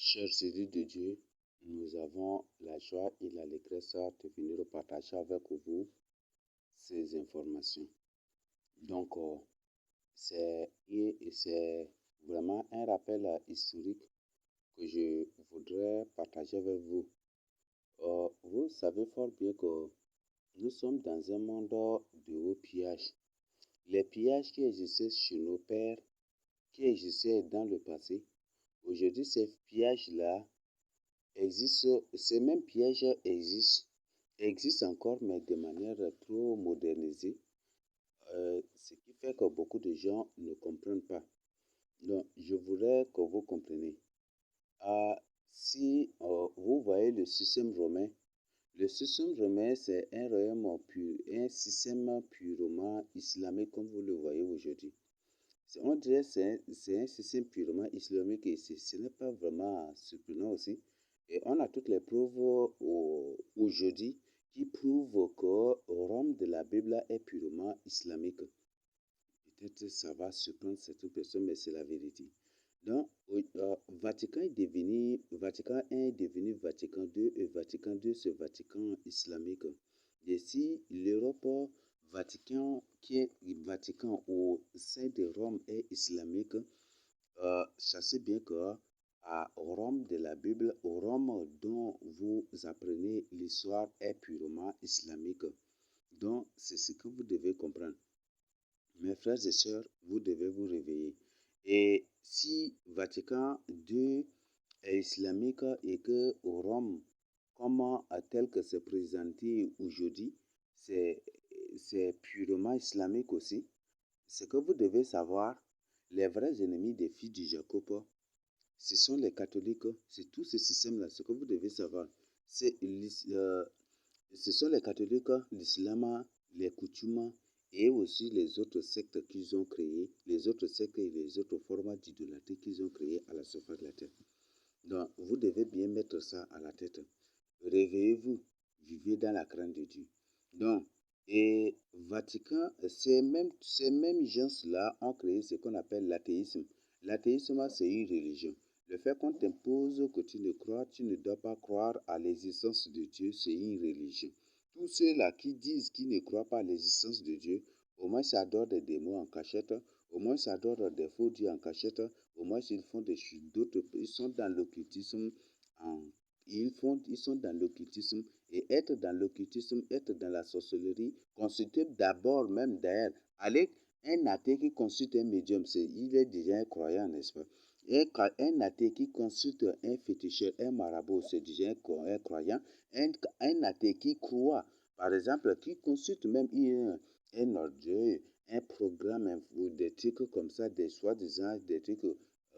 Chers élus de Dieu, nous avons la joie et l'allégresse de venir partager avec vous ces informations. Donc, c'est vraiment un rappel historique que je voudrais partager avec vous. Vous savez fort bien que nous sommes dans un monde de hauts pillages. Les pillages qui existaient chez nos pères, qui existaient dans le passé, aujourd'hui ces pillages-là ces mêmes pièges existent encore, mais de manière trop modernisée, ce qui fait que beaucoup de gens ne comprennent pas. Donc, je voudrais que vous compreniez. Si vous voyez le système romain, c'est un royaume un système purement islamique, comme vous le voyez aujourd'hui. On dirait que c'est un système purement islamique et ce n'est pas vraiment surprenant aussi. Et on a toutes les preuves aujourd'hui qui prouvent que Rome de la Bible est purement islamique. Peut-être ça va surprendre certaines personnes, mais c'est la vérité. Donc, Vatican I est devenu Vatican II et Vatican II c'est Vatican islamique. Et si l'Europe qui est Vatican au sein de Rome est islamique, sachez bien que à Rome de la Bible, au Rome dont vous apprenez l'histoire est purement islamique. Donc, c'est ce que vous devez comprendre. Mes frères et sœurs, vous devez vous réveiller. Et si Vatican II est islamique et que Rome, tel que c'est présenté aujourd'hui, c'est purement islamique aussi, ce que vous devez savoir, les vrais ennemis des filles de Jacob, ce sont les catholiques, c'est tout ce système-là, ce que vous devez savoir. Ce sont les catholiques, l'islam, les coutumes et aussi les autres sectes qu'ils ont créés, les autres sectes et les autres formats d'idolâtrie qu'ils ont créés à la surface de la terre. Donc, vous devez bien mettre ça à la tête. Réveillez-vous, vivez dans la crainte de Dieu. Donc, et Vatican, ces mêmes gens-là ont créé ce qu'on appelle l'athéisme. L'athéisme, c'est une religion. Le fait qu'on t'impose que tu ne dois pas croire à l'existence de Dieu, c'est une religion. Tous ceux-là qui disent qu'ils ne croient pas à l'existence de Dieu, au moins ça adorent des démons en cachette, au moins ça adorent des faux dieux en cachette, au moins ils font ils sont dans l'occultisme ils sont dans l'occultisme et être dans l'occultisme, être dans la sorcellerie, consulter d'abord même d'ailleurs, un athée qui consulte un médium, il est déjà un croyant, n'est-ce pas? Et un athée qui consulte un féticheur, un marabout, c'est déjà un croyant. Un athée qui croit, par exemple, qui consulte même un orgueil, un programme ou des trucs comme ça, des soi-disant, des trucs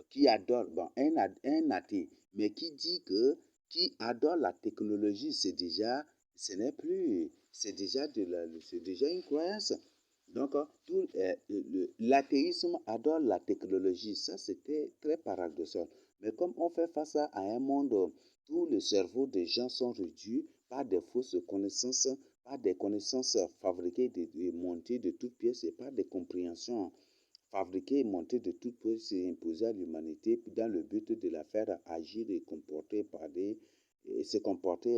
qui adore, bon, un athée, mais qui dit que qui adore la technologie, ce n'est plus, c'est déjà une croyance. Donc, l'athéisme adore la technologie. Ça, c'était très paradoxal. Mais comme on fait face à un monde où le cerveau des gens sont réduits par des fausses connaissances, par des connaissances fabriquées et montées de toutes pièces et par des compréhensions fabriquées et montées de toutes pièces et imposées à l'humanité dans le but de la faire agir et se comporter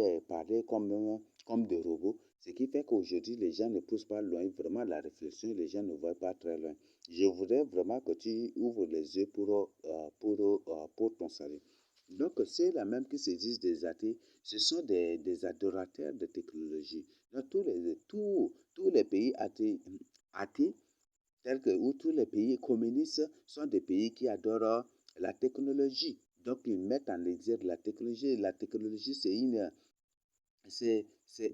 comme des robots. Ce qui fait qu'aujourd'hui, les gens ne poussent pas loin. Vraiment, la réflexion, les gens ne voient pas très loin. Je voudrais vraiment que tu ouvres les yeux pour ton salut. Donc, c'est la même qui se disent des athées. Ce sont des adorateurs de technologie. Donc, tous les pays athées où tous les pays communistes sont des pays qui adorent la technologie. Donc, ils mettent en exergue la technologie. La technologie, c'est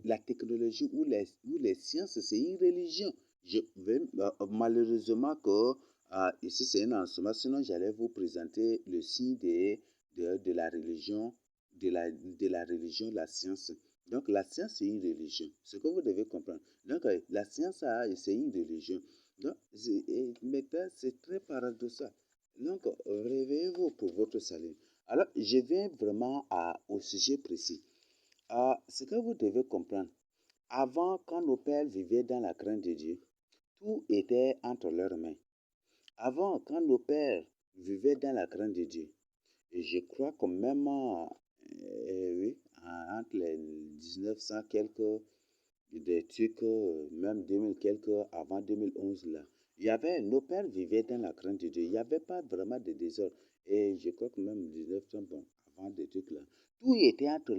la technologie ou les sciences, c'est une religion. Malheureusement que ici c'est un enseignement, sinon j'allais vous présenter le signe de la religion, de la religion, la science. Donc la science c'est une religion, ce que vous devez comprendre. Donc la science c'est une religion. Donc maintenant c'est très paradoxal. Donc réveillez-vous pour votre salut. Alors je viens vraiment au sujet précis. Ce que vous devez comprendre, avant, quand nos pères vivaient dans la crainte de Dieu, tout était entre leurs mains. Avant, quand nos pères vivaient dans la crainte de Dieu, Et je crois que même, oui, entre les 1900 quelques, des trucs, même 2000 quelques, avant 2011 là, il y avait, nos pères vivaient dans la crainte de Dieu. Il n'y avait pas vraiment de désordre. Et je crois que même 1900, bon, avant des trucs là, tout était entre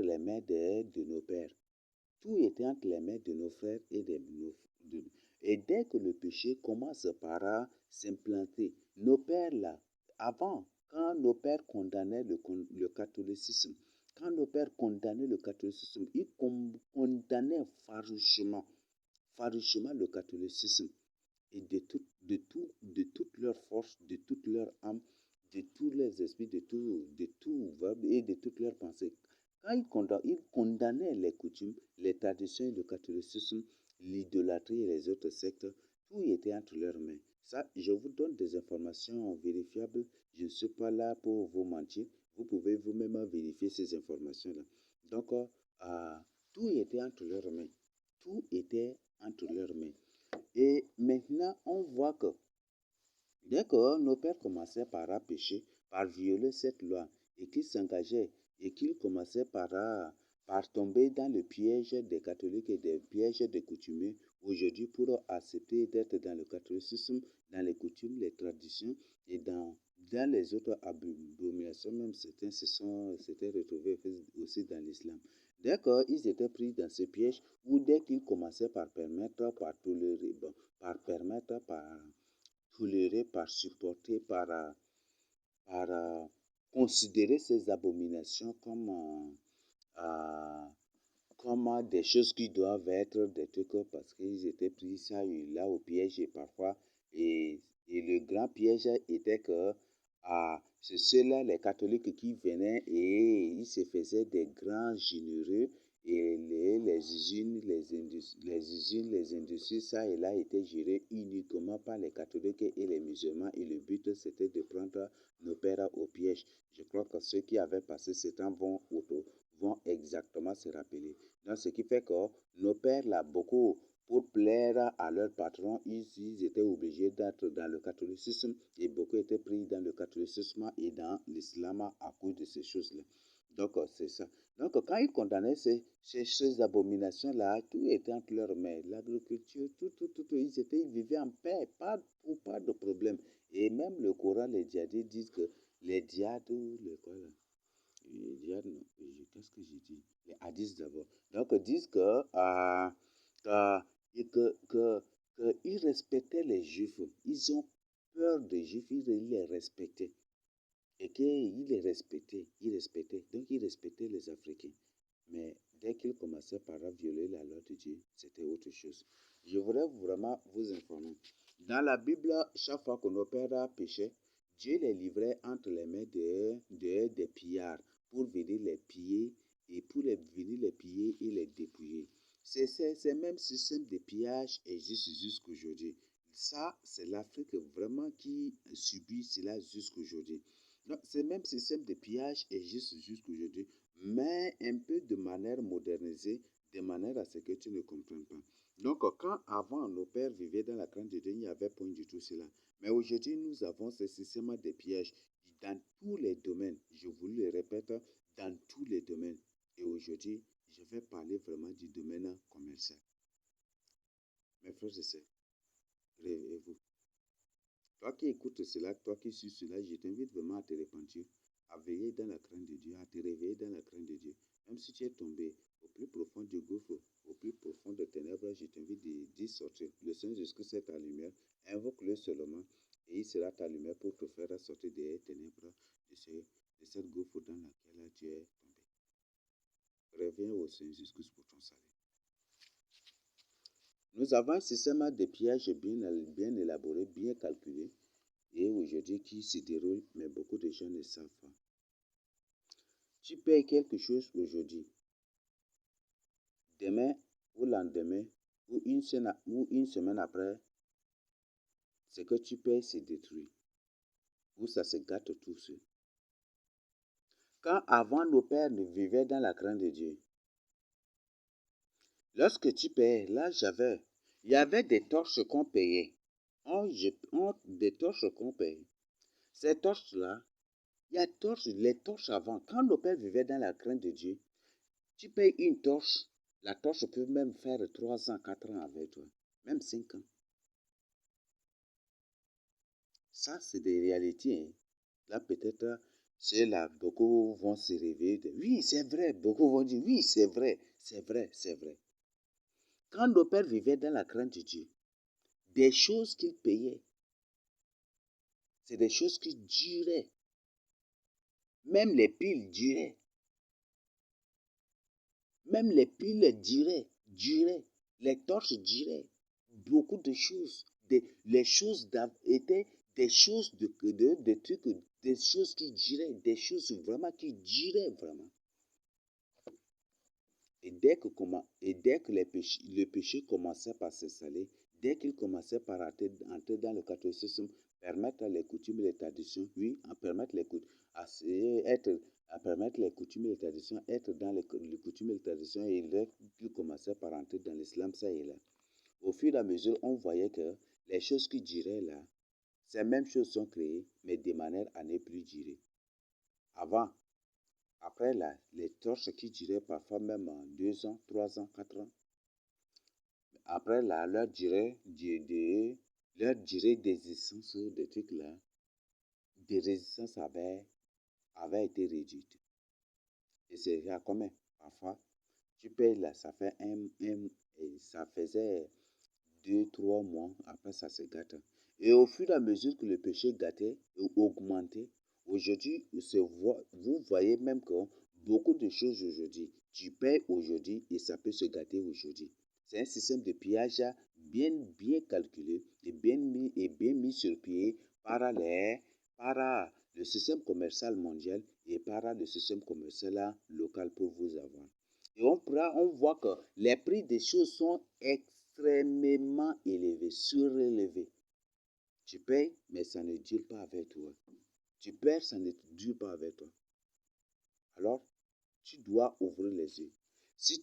les mains de nos pères. Tout était entre les mains de nos frères et et dès que le péché commence par s'implanter, nos pères là, avant, quand nos pères condamnaient le catholicisme, quand nos pères condamnaient le catholicisme, ils condamnaient farouchement le catholicisme et de toute leur force, de toute leur âme, de tous leurs esprits, de tout et de toutes leurs pensées. Quand ils condamnaient les coutumes, les traditions, le catholicisme, l'idolâtrie et les autres sectes, tout était entre leurs mains. Ça, je vous donne des informations vérifiables. Je ne suis pas là pour vous mentir. Vous pouvez vous-même vérifier ces informations-là. Donc, tout était entre leurs mains. Tout était entre leurs mains. Et maintenant, on voit que dès que nos pères commençaient par pécher, par violer cette loi, et qu'ils s'engageaient, et qu'ils commençaient par tomber dans le piège des catholiques et des pièges des coutumiers, aujourd'hui pour accepter d'être dans le catholicisme, dans les coutumes, les traditions et dans les autres abominations, même certains s'étaient retrouvés aussi dans l'islam. Dès qu'ils étaient pris dans ce piège, ou dès qu'ils commençaient par permettre, par tolérer, bon, par permettre, par tolérer, par supporter, par considérer ces abominations comme des choses qui doivent être des trucs parce qu'ils étaient pris ça là au piège et parfois et le grand piège était que c'est ceux-là les catholiques qui venaient et ils se faisaient des grands généreux et les industries ça et là étaient gérées uniquement par les catholiques et les musulmans et le but c'était de prendre nos pères au piège. Je crois que ceux qui avaient passé ce temps vont exactement se rappeler. Donc, ce qui fait que nos pères, là, beaucoup, pour plaire à leur patron, ils étaient obligés d'être dans le catholicisme et beaucoup étaient pris dans le catholicisme et dans l'islam à cause de ces choses-là. Donc, c'est ça. Donc, quand ils condamnaient ces abominations-là, tout était entre leurs mains. L'agriculture, tout, ils vivaient en paix, pas de problème. Et même le Coran, les djihadistes disent que les djihadistes, qu'est-ce que j'ai dit? Les hadiths d'abord. Donc, ils disent ils respectaient les juifs. Ils ont peur des juifs, ils les respectaient. Et qu'ils les respectaient. Donc, ils respectaient les Africains. Mais dès qu'ils commençaient par violer la loi de Dieu, c'était autre chose. Je voudrais vraiment vous informer. Dans la Bible, chaque fois que nos pères péchaient, Dieu les livrait entre les mains des pillards pour venir les piller et venir les piller et les dépouiller. C'est même système de pillage existe jusqu'aujourd'hui. Ça, c'est l'Afrique vraiment qui subit cela jusqu'aujourd'hui. Donc, ce même système de pillage existe jusqu'aujourd'hui, mais un peu de manière modernisée, de manière à ce que tu ne comprennes pas. Donc, quand avant nos pères vivaient dans la crainte de Dieu, il n'y avait point du tout cela. Mais aujourd'hui, nous avons ce système de pièges dans tous les domaines. Je vous le répète, dans tous les domaines. Et aujourd'hui, je vais parler vraiment du domaine commercial. Mes frères et sœurs, réveillez-vous. Toi qui écoutes cela, toi qui suis cela, je t'invite vraiment à te repentir, à veiller dans la crainte de Dieu, à te réveiller dans la crainte de Dieu. Même si tu es tombé au plus profond du gouffre, au plus profond des ténèbres, je t'invite d'y sortir. Le Saint-Jésus est ta lumière, invoque-le seulement et il sera ta lumière pour te faire sortir des ténèbres de cette gouffre dans laquelle tu es tombé. Reviens au Saint-Jésus pour ton salut. Nous avons un système de pièges bien élaboré, bien calculé, et aujourd'hui qui se déroule, mais beaucoup de gens ne savent pas. Tu payes quelque chose aujourd'hui, demain ou lendemain, ou une semaine après, ce que tu payes se détruit, ou ça se gâte tout seul. Quand avant nos pères ne vivaient dans la crainte de Dieu, lorsque tu payais, là il y avait des torches qu'on payait. Des torches qu'on payait. Ces torches-là, Il y a les torches avant. Quand nos pères vivaient dans la crainte de Dieu, tu payes une torche, la torche peut même faire 3 ans, 4 ans avec toi, même 5 ans. Ça, c'est des réalités. Hein. Là, peut-être, c'est là, beaucoup vont se réveiller. Oui, c'est vrai. Beaucoup vont dire, oui, c'est vrai, c'est vrai, c'est vrai. Quand nos pères vivaient dans la crainte de Dieu, des choses qu'ils payaient, c'est des choses qui duraient. Même les piles duraient. Même les piles duraient. Les torches duraient. Beaucoup de choses. Les choses étaient des choses de trucs, des choses qui duraient, des choses vraiment qui duraient vraiment. Et dès que le péché commençait par s'installer, dès qu'il commençait par entrer dans le catholicisme, permettre les coutumes et les traditions, oui, à permettre les coutumes et les traditions, être dans les coutumes et les traditions, et dès qu'il commençait par entrer dans l'islam, ça y est là. Au fur et à mesure, on voyait que les choses qui duraient là, ces mêmes choses sont créées, mais de manière à ne plus durer. Avant, après là, les torches qui duraient parfois même 2 ans, 3 ans, 4 ans. Après là, leur durée d'existence de trucs là, de résistance avait été réduite. Et c'est à combien? Parfois, tu payes là, ça fait ça faisait 2, 3 mois, après ça se gâte. Et au fur et à mesure que le péché gâtait et augmentait, aujourd'hui, vous voyez même que beaucoup de choses aujourd'hui, tu payes aujourd'hui et ça peut se gâter aujourd'hui. C'est un système de pillage bien, bien calculé et bien mis sur pied par le système commercial mondial et par le système commercial local pour vous avoir. Et on voit que les prix des choses sont extrêmement élevés, surélevés. Tu payes, mais ça ne dure pas avec toi. Tu perds, ça ne dure pas avec toi. Alors, tu dois ouvrir les yeux. Si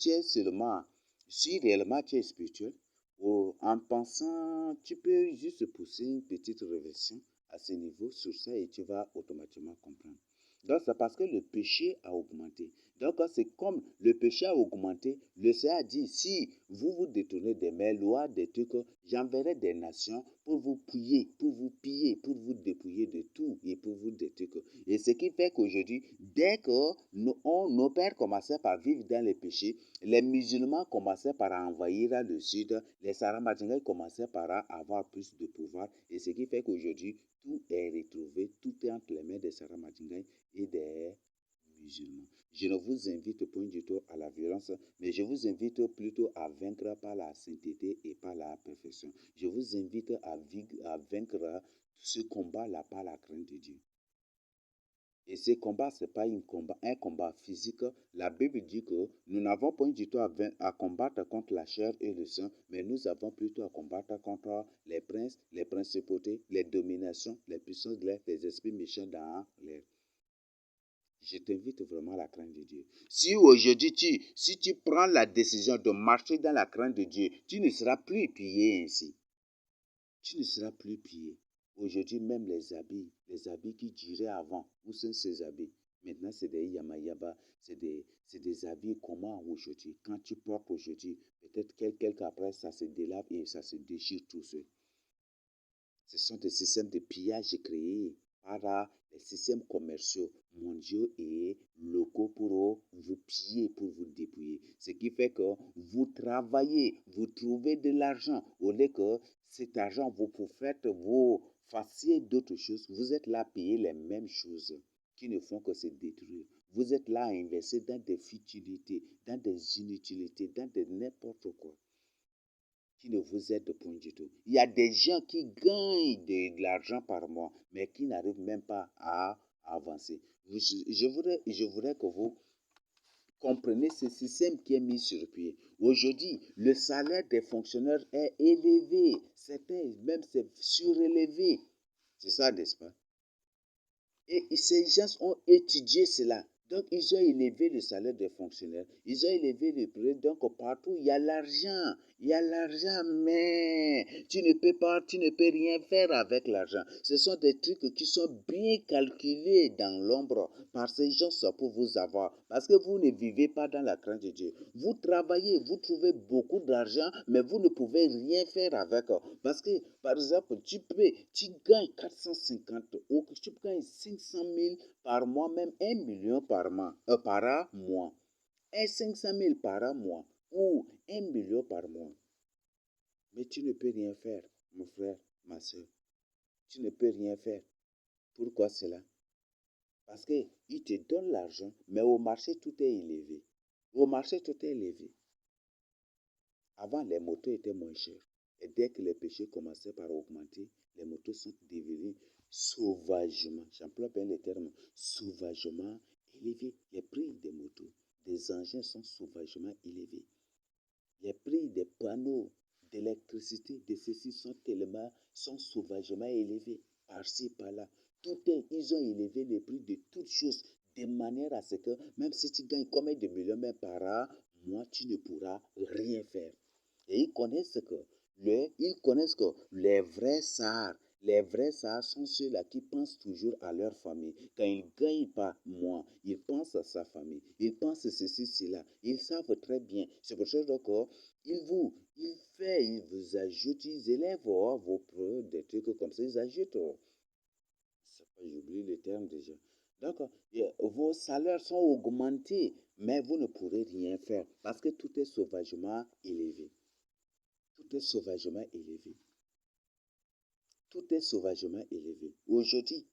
réellement tu es spirituel, en pensant, tu peux juste pousser une petite réflexion à ce niveau sur ça et tu vas automatiquement comprendre. Donc, c'est parce que le péché a augmenté. Donc, c'est comme le péché a augmenté, le Seigneur a dit, si vous vous détournez de mes lois, des trucs, j'enverrai des nations pour vous piller, pour vous dépouiller de tout et pour vous détruire. Et ce qui fait qu'aujourd'hui, dès que nos pères commençaient par vivre dans les péchés, les musulmans commençaient par envahir le sud, les Saramadingas commençaient par avoir plus de pouvoir. Et ce qui fait qu'aujourd'hui, tout est retrouvé, tout est entre les mains des Saramadingas et des musulmans. Je ne vous invite point du tout à la violence, mais je vous invite plutôt à vaincre par la sainteté et par la perfection. Je vous invite à vaincre ce combat-là par la crainte de Dieu. Et ce combat, ce n'est pas un combat physique. La Bible dit que nous n'avons point du tout à combattre contre la chair et le sang, mais nous avons plutôt à combattre contre les princes, les principautés, les dominations, les puissances de l'air, les esprits méchants dans l'air. Je t'invite vraiment à la crainte de Dieu. Si aujourd'hui, si tu prends la décision de marcher dans la crainte de Dieu, tu ne seras plus pillé ainsi. Tu ne seras plus pillé. Aujourd'hui, même les habits qui duraient avant, où sont ces habits? Maintenant, c'est des yamayaba, c'est des habits comment aujourd'hui? Quand tu portes aujourd'hui, peut-être quelques après, ça se délave et ça se déchire tout seul. Ce sont des systèmes de pillage créés par les systèmes commerciaux mondiaux et locaux pour vous piller, pour vous dépouiller. Ce qui fait que vous travaillez, vous trouvez de l'argent. Au lieu que cet argent, vous fassiez d'autres choses, vous êtes là à payer les mêmes choses qui ne font que se détruire. Vous êtes là à investir dans des futilités, dans des inutilités, dans n'importe quoi qui ne vous aide point du tout. Il y a des gens qui gagnent de l'argent par mois, mais qui n'arrivent même pas à avancer. Je voudrais que vous compreniez ce système qui est mis sur pied. Aujourd'hui, le salaire des fonctionnaires est élevé. Même c'est surélevé. C'est ça, n'est-ce pas? Et ces gens ont étudié cela. Donc, ils ont élevé le salaire des fonctionnaires. Ils ont élevé le prix. Donc, partout, il y a l'argent. Il y a l'argent, mais tu ne peux rien faire avec l'argent. Ce sont des trucs qui sont bien calculés dans l'ombre par ces gens pour vous avoir. Parce que vous ne vivez pas dans la crainte de Dieu. Vous travaillez, vous trouvez beaucoup d'argent, mais vous ne pouvez rien faire avec. Parce que, par exemple, tu gagnes 450 ou tu gagnes 500 000 par mois, même 1 million par mois. Et 500 000 par mois ou 1 million par mois. Mais tu ne peux rien faire, mon frère, ma soeur. Tu ne peux rien faire. Pourquoi cela? Parce qu'il te donne l'argent, mais au marché, tout est élevé. Au marché, tout est élevé. Avant, les motos étaient moins chères. Et dès que les péchés commençaient par augmenter, les motos sont devenues sauvagement, j'emploie bien le terme, sauvagement élevées. Les prix des motos, des engins sont sauvagement élevés. Les prix des panneaux d'électricité, de ceci sont sauvagement élevés. Par-ci, par-là. Ils ont élevé les prix de toutes choses de manière à ce que même si tu gagnes combien de millions par mois, tu ne pourras rien faire. Et ils connaissent que les vrais sars sont ceux-là qui pensent toujours à leur famille. Quand ils ne gagnent pas moins, ils pensent à sa famille. Ils pensent ceci, cela. Ils savent très bien. C'est pour ça qu'ils vous ajoutent, ils élèvent vos prix, des trucs comme ça. Ils ajoutent. J'oublie le terme déjà. Donc, vos salaires sont augmentés, mais vous ne pourrez rien faire parce que tout est sauvagement élevé. Tout est sauvagement élevé. Tout est sauvagement élevé. Aujourd'hui,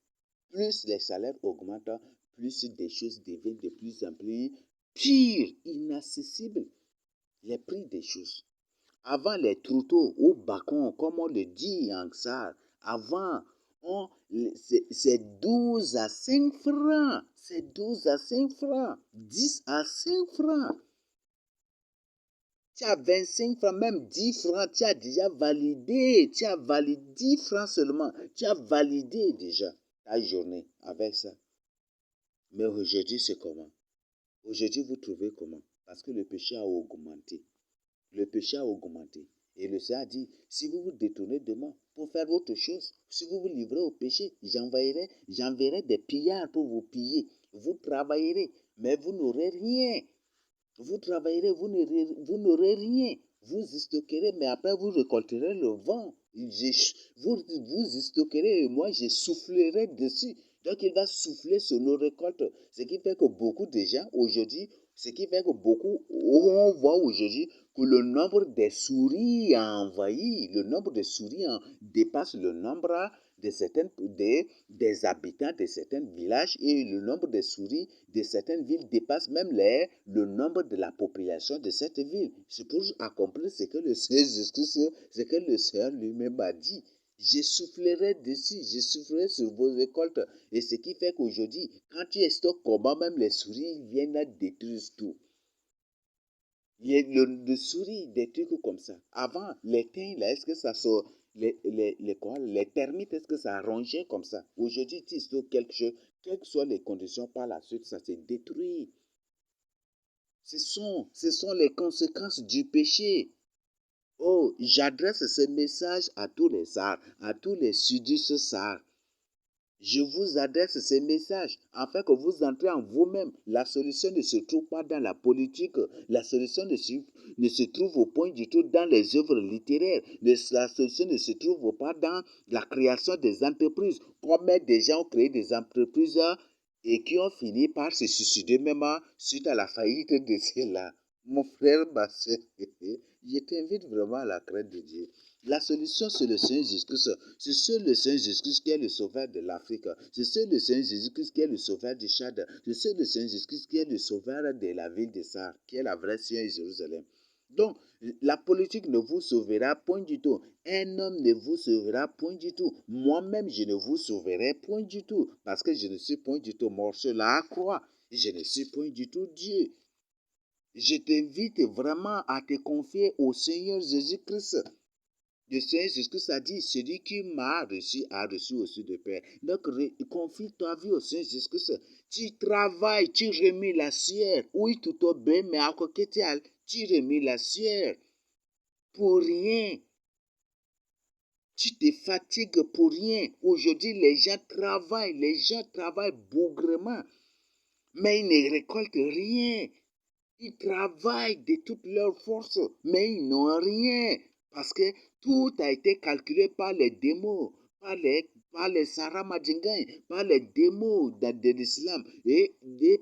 plus les salaires augmentent, plus des choses deviennent de plus en plus pires, inaccessibles. Les prix des choses. Avant les trouteaux ou bacons, comme on le dit en XAR, avant, c'est 12 à 5 francs. C'est 12 à 5 francs. 10 à 5 francs. Tu as 25 francs, même 10 francs, tu as déjà validé. Tu as validé 10 francs seulement. Tu as validé déjà ta journée avec ça. Mais aujourd'hui, c'est comment? Aujourd'hui, vous trouvez comment? Parce que le péché a augmenté. Le péché a augmenté. Et le Seigneur dit, si vous vous détournez de moi pour faire autre chose, si vous vous livrez au péché, j'enverrai des pillards pour vous piller. Vous travaillerez, mais vous n'aurez rien. Vous travaillerez, vous n'aurez rien. Vous stockerez, mais après vous récolterez le vent. Vous stockerez et moi je soufflerai dessus. Donc il va souffler sur nos récoltes. Ce qui fait que beaucoup de gens aujourd'hui, on voit aujourd'hui que le nombre des souris a envahi, le nombre de souris dépasse le nombre des habitants de certains villages et le nombre de souris de certaines villes dépasse même le nombre de la population de cette ville. C'est pour accomplir ce que le Seigneur lui-même a dit. Je soufflerai dessus, je soufflerai sur vos récoltes. Et ce qui fait qu'aujourd'hui, quand tu stockes comment même les souris viennent à détruire tout. Il y a le souris, des trucs comme ça. Avant, les thym, là, est-ce que ça sort les termites, est-ce que ça rongeait comme ça? Aujourd'hui, tu stockes quelque chose, quelles que soient les conditions par la suite, ça se détruit. Ce sont les conséquences du péché. Oh, j'adresse ce message à tous les SAR, à tous les sudistes SAR. Je vous adresse ces messages afin que vous entrez en vous-même. La solution ne se trouve pas dans la politique. La solution ne se trouve au point du tout dans les œuvres littéraires. La solution ne se trouve pas dans la création des entreprises. Combien de gens ont créé des entreprises et qui ont fini par se suicider même suite à la faillite de ceux-là. Mon frère, ma soeur, je t'invite vraiment à la crainte de Dieu. La solution, c'est le Seigneur Jésus-Christ. C'est seul le Seigneur Jésus-Christ qui est le sauveur de l'Afrique. C'est seul le Seigneur Jésus-Christ qui est le sauveur du Tchad. C'est seul le Seigneur Jésus-Christ qui est le sauveur de la ville de Sar, qui est la vraie Sion Jérusalem. Donc, la politique ne vous sauvera point du tout. Un homme ne vous sauvera point du tout. Moi-même, je ne vous sauverai point du tout. Parce que je ne suis point du tout mort sur la croix. Je ne suis point du tout Dieu. Je t'invite vraiment à te confier au Seigneur Jésus-Christ. Le Seigneur Jésus-Christ a dit, celui qui m'a reçu a reçu aussi de Père. Donc, confie ta vie au Seigneur Jésus-Christ. Tu travailles, tu remis la sueur. Oui, tout au bien, mais à côté, tu remis la sueur. pour rien. Tu te fatigues pour rien. Aujourd'hui, les gens travaillent bougrement, mais ils ne récoltent rien. Ils travaillent de toutes leurs forces, mais ils n'ont rien. Parce que tout a été calculé par les démons, par les Sarah Madjingan, par les démons de l'islam et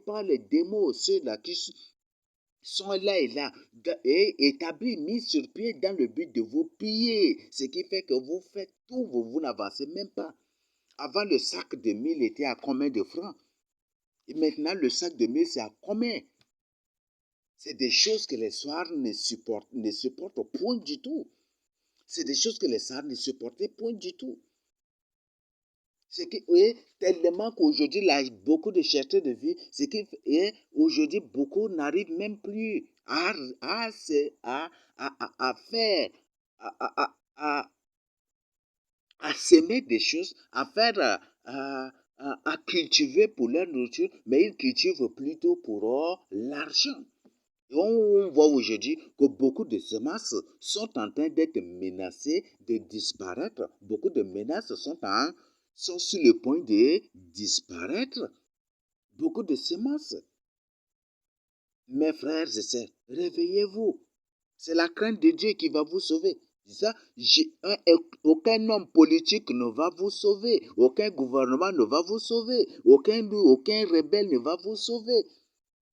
par les démons, ceux-là qui sont là et là, et établis, mis sur pied dans le but de vous piller. Ce qui fait que vous faites tout, vous n'avancez même pas. Avant, le sac de 1000 était à combien de francs? Et maintenant, le sac de 1000, c'est à combien? C'est des choses que les soirs ne supportent point du tout. C'est des choses que les soirs ne supportaient point du tout. C'est que, oui, tellement qu'aujourd'hui, là, beaucoup de chercheurs de vie, c'est qu'aujourd'hui, beaucoup n'arrivent même plus à faire, à semer des choses, à faire, à cultiver pour leur nourriture, mais ils cultivent plutôt pour l'argent. Et on voit aujourd'hui que beaucoup de semences sont en train d'être menacées de disparaître. Beaucoup de menaces sont sur le point de disparaître. Beaucoup de semences. Mes frères et sœurs, réveillez-vous. C'est la crainte de Dieu qui va vous sauver. Ça, aucun homme politique ne va vous sauver. Aucun gouvernement ne va vous sauver. Aucun rebelle ne va vous sauver.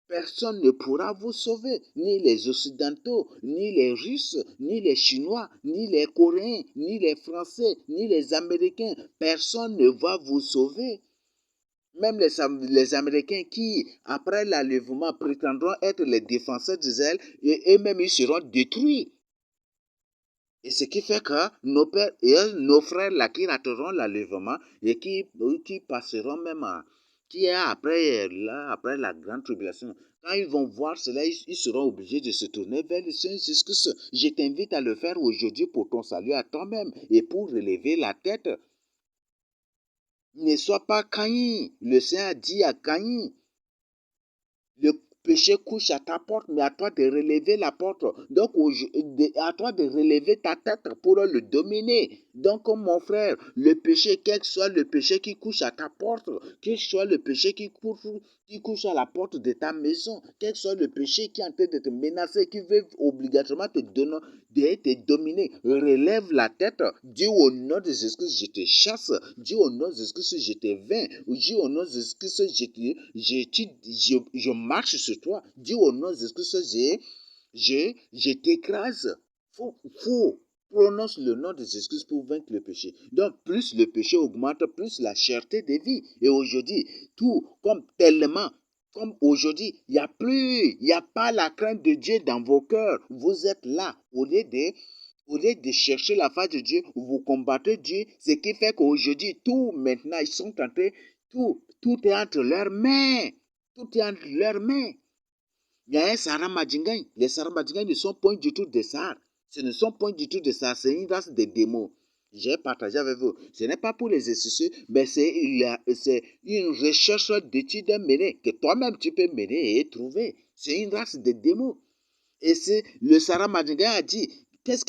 Personne ne pourra vous sauver, ni les Occidentaux, ni les Russes, ni les Chinois, ni les Coréens, ni les Français, ni les Américains. Personne ne va vous sauver. Même les Américains qui, après l'enlèvement, prétendront être les défenseurs d'Israël, et eux-mêmes ils seront détruits. Et ce qui fait que nos pères et nos frères là qui rateront l'enlèvement et qui passeront même qui est après la grande tribulation, quand ils vont voir cela, ils seront obligés de se tourner vers le Seigneur Jésus-Christ. Je t'invite à le faire aujourd'hui pour ton salut à toi-même et pour relever la tête. Ne sois pas Caïn. Le Seigneur a dit à Caïn, le péché couche à ta porte, mais à toi de relever la porte. Donc, à toi de relever ta tête pour le dominer. Donc, mon frère, le péché, quel que soit le péché qui couche à ta porte, quel que soit le péché qui couche à la porte de ta maison, quel que soit le péché qui est en train de te menacer, qui veut obligatoirement te dominer, relève la tête, dis au nom de Jésus-Christ, je te chasse, dis au nom de Jésus-Christ, je te vains, dis au nom de Jésus-Christ, je marche sur toi, dis au nom de Jésus-Christ, je t'écrase. Faut prononce le nom de Jésus-Christ pour vaincre le péché. Donc, plus le péché augmente, plus la cherté de vie. Et aujourd'hui, tout comme aujourd'hui, il n'y a pas la crainte de Dieu dans vos cœurs. Vous êtes là, au lieu de chercher la face de Dieu, vous combattez Dieu, ce qui fait qu'aujourd'hui, tout maintenant, ils sont en train, tout est entre leurs mains. Tout est entre leurs mains. Il y a un Sarah Madjingan. Les Sarah Madjingan ne sont point du tout des Sahara. Ce ne sont point du tout des Sahara. C'est une race de démons. J'ai partagé avec vous. Ce n'est pas pour les exercices, mais c'est une recherche d'études menée que toi-même tu peux mener et trouver. C'est une race de démons. Et c'est le Sarah Madjingan a dit. Qu'est-ce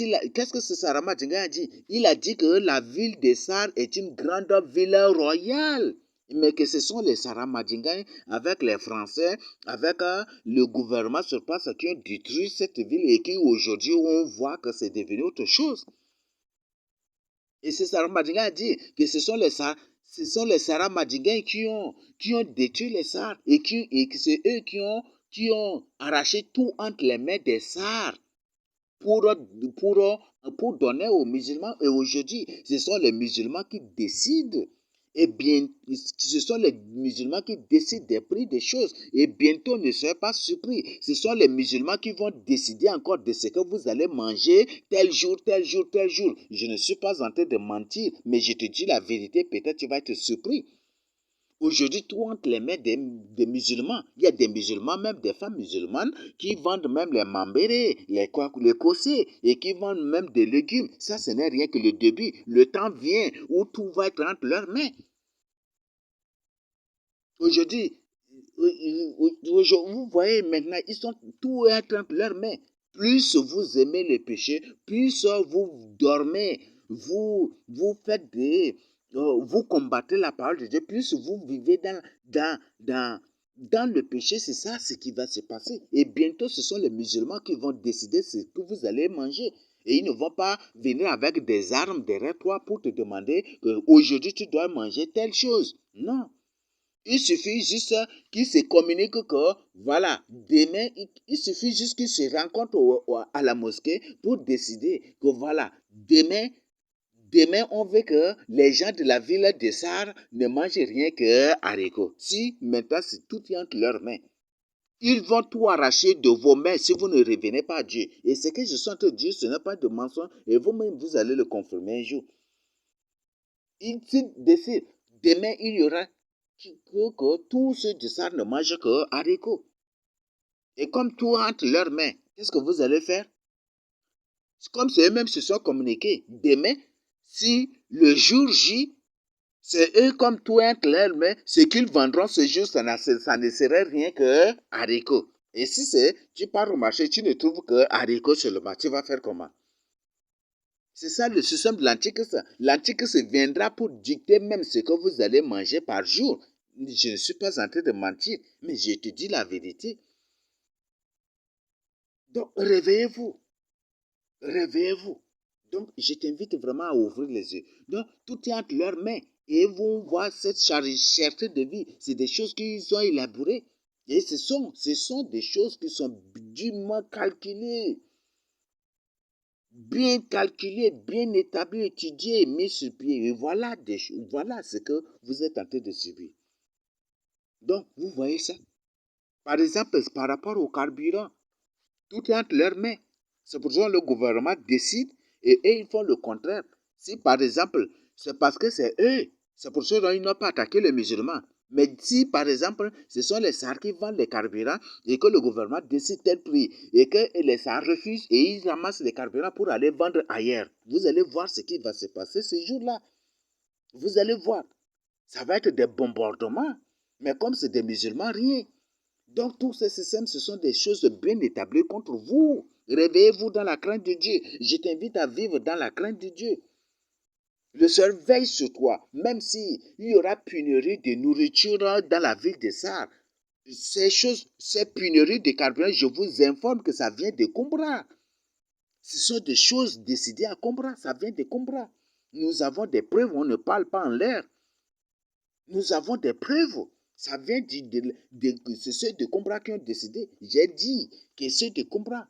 que ce Sarah Madjingan a dit? Il a dit que la ville de Sar est une grande ville royale. Mais que ce sont les Sarah Madjingan avec les Français, avec le gouvernement sur place qui ont détruit cette ville et qui aujourd'hui on voit que c'est devenu autre chose. Et ce Sarah Madjingan a dit que ce sont les Sarah Madjingan qui ont détruit les Sars et que c'est eux qui ont arraché tout entre les mains des Sars pour donner aux musulmans. Et aujourd'hui, ce sont les musulmans qui décident. Et bien, ce sont les musulmans qui décident des prix des choses. Et bientôt, ne soyez pas surpris. Ce sont les musulmans qui vont décider encore de ce que vous allez manger tel jour, tel jour, tel jour. Je ne suis pas en train de mentir, mais je te dis la vérité, peut-être tu vas être surpris. Aujourd'hui, tout entre les mains des musulmans. Il y a des musulmans, même des femmes musulmanes, qui vendent même les mambérés, les kossés, et qui vendent même des légumes. Ça, ce n'est rien que le début. Le temps vient où tout va être entre leurs mains. Aujourd'hui, vous voyez maintenant, tout est entre leurs mains. plus vous aimez le péché, plus vous dormez, vous faites vous combattez la parole de Dieu, plus vous vivez dans le péché, c'est ça ce qui va se passer. Et bientôt, ce sont les musulmans qui vont décider ce que vous allez manger. Et ils ne vont pas venir avec des armes derrière toi pour te demander qu'aujourd'hui tu dois manger telle chose. Non. Il suffit juste qu'ils se communiquent que, voilà, demain, il suffit juste qu'ils se rencontrent à la mosquée pour décider que, voilà, demain, on veut que les gens de la ville de Sar ne mangent rien que haricots. Si maintenant, c'est tout entre leurs mains. Ils vont tout arracher de vos mains si vous ne revenez pas à Dieu. Et ce que je suis en train de dire, ce n'est pas de mensonge. Et vous-même, vous allez le confirmer un jour. Ils décident, demain, il y aura que tous ceux de Sar ne mangent que haricots. Et comme tout entre leurs mains, qu'est-ce que vous allez faire? Comme c'est eux-mêmes se sont communiqués. Demain, si le jour J, c'est eux comme tout entre leurs mains, ce qu'ils vendront ce jour, ça ne serait rien que haricots. Et si tu pars au marché, tu ne trouves que haricots sur le marché, tu vas faire comment? C'est ça le système de l'Antichrist. L'Antichrist viendra pour dicter même ce que vous allez manger par jour. Je ne suis pas en train de mentir, mais je te dis la vérité. Donc, réveillez-vous. Réveillez-vous. Donc, je t'invite vraiment à ouvrir les yeux. Donc, tout est entre leurs mains. Et ils vont voir cette cherté de vie. C'est des choses qu'ils ont élaborées. Et ce sont des choses qui sont dûment calculées. Bien calculées, bien établies, étudiées et mises sur pied. Et voilà ce que vous êtes en train de subir. Donc, vous voyez ça? Par exemple, par rapport au carburant, tout est entre leurs mains. C'est pour ça que le gouvernement décide et eux, ils font le contraire. Si, par exemple, c'est parce que c'est eux, c'est pour ça qu'ils n'ont pas attaqué les musulmans. Mais si, par exemple, ce sont les SAR qui vendent les carburants et que le gouvernement décide tel prix et que les SAR refusent et ils ramassent les carburants pour aller vendre ailleurs, vous allez voir ce qui va se passer ce jour-là. Vous allez voir. Ça va être des bombardements. Mais comme c'est des musulmans, rien. Donc tous ces systèmes, ce sont des choses bien établies contre vous. Réveillez-vous dans la crainte de Dieu. Je t'invite à vivre dans la crainte de Dieu. Le Seigneur veille sur toi, même s'il y aura pénurie de nourriture dans la ville de Sar. Ces pénuries de carburant, je vous informe que ça vient de Combra. Ce sont des choses décidées à Combra, ça vient de Combra. Nous avons des preuves, on ne parle pas en l'air. Nous avons des preuves. Ça vient c'est ceux de Combra qui ont décidé. J'ai dit que ceux de Combra,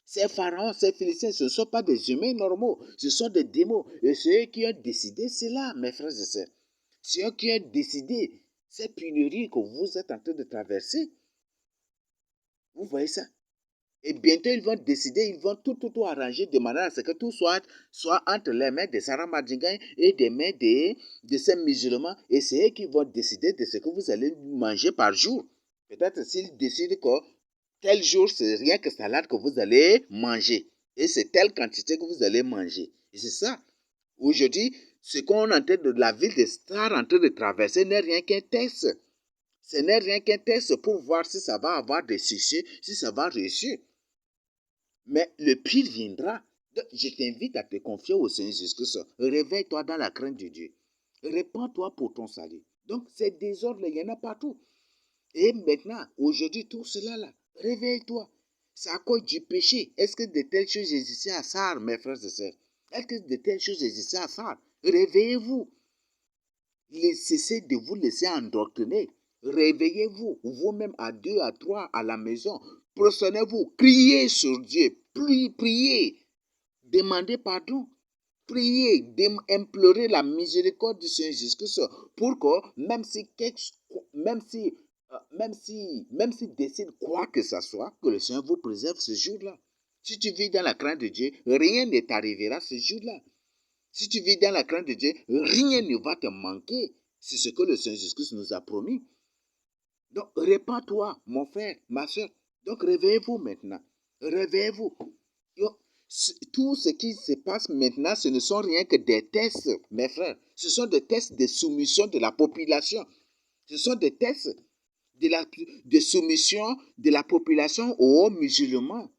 ces pharaons, ces Philistins, ce ne sont pas des humains normaux. Ce sont des démons. Et c'est eux qui ont décidé cela, mes frères et sœurs. C'est eux qui ont décidé ces pénuries que vous êtes en train de traverser. Vous voyez ça? Et bientôt, ils vont décider, ils vont tout arranger de manière à ce que tout soit entre les mains de Sarah Madjigan et des mains de ces musulmans. Et c'est eux qui vont décider de ce que vous allez manger par jour. Peut-être s'ils décident que tel jour, c'est rien que salade que vous allez manger. Et c'est telle quantité que vous allez manger. Et c'est ça. Aujourd'hui, ce qu'on est en train de la ville de Star en train de traverser n'est rien qu'un test. Ce n'est rien qu'un test pour voir si ça va avoir des succès, si ça va réussir. Mais le pire viendra. Donc, je t'invite à te confier au Seigneur Jésus-Christ. Réveille-toi dans la crainte de Dieu. Répands-toi pour ton salut. Donc, ces désordres, il y en a partout. Et maintenant, aujourd'hui, tout cela là, réveille-toi. C'est à cause du péché. Est-ce que de telles choses existaient à Sar, mes frères et sœurs? Est-ce que de telles choses existaient à Sar? Réveillez-vous. Cessez de vous laisser endoctriner. Réveillez-vous, vous-même à 2, à 3, à la maison. Prosternez-vous, criez sur Dieu, priez, demandez pardon, priez, implorez la miséricorde du Seigneur Jésus-Christ pour que même s'il décide quoi que ce soit, que le Seigneur vous préserve ce jour-là. Si tu vis dans la crainte de Dieu, rien ne t'arrivera ce jour-là. Si tu vis dans la crainte de Dieu, rien ne va te manquer. C'est ce que le Seigneur Jésus-Christ nous a promis. Donc, répands-toi, mon frère, ma soeur. Donc, réveillez-vous maintenant. Réveillez-vous. Tout ce qui se passe maintenant, ce ne sont rien que des tests, mes frères. Ce sont des tests de soumission de la population. Ce sont des tests de soumission de la population aux musulmans,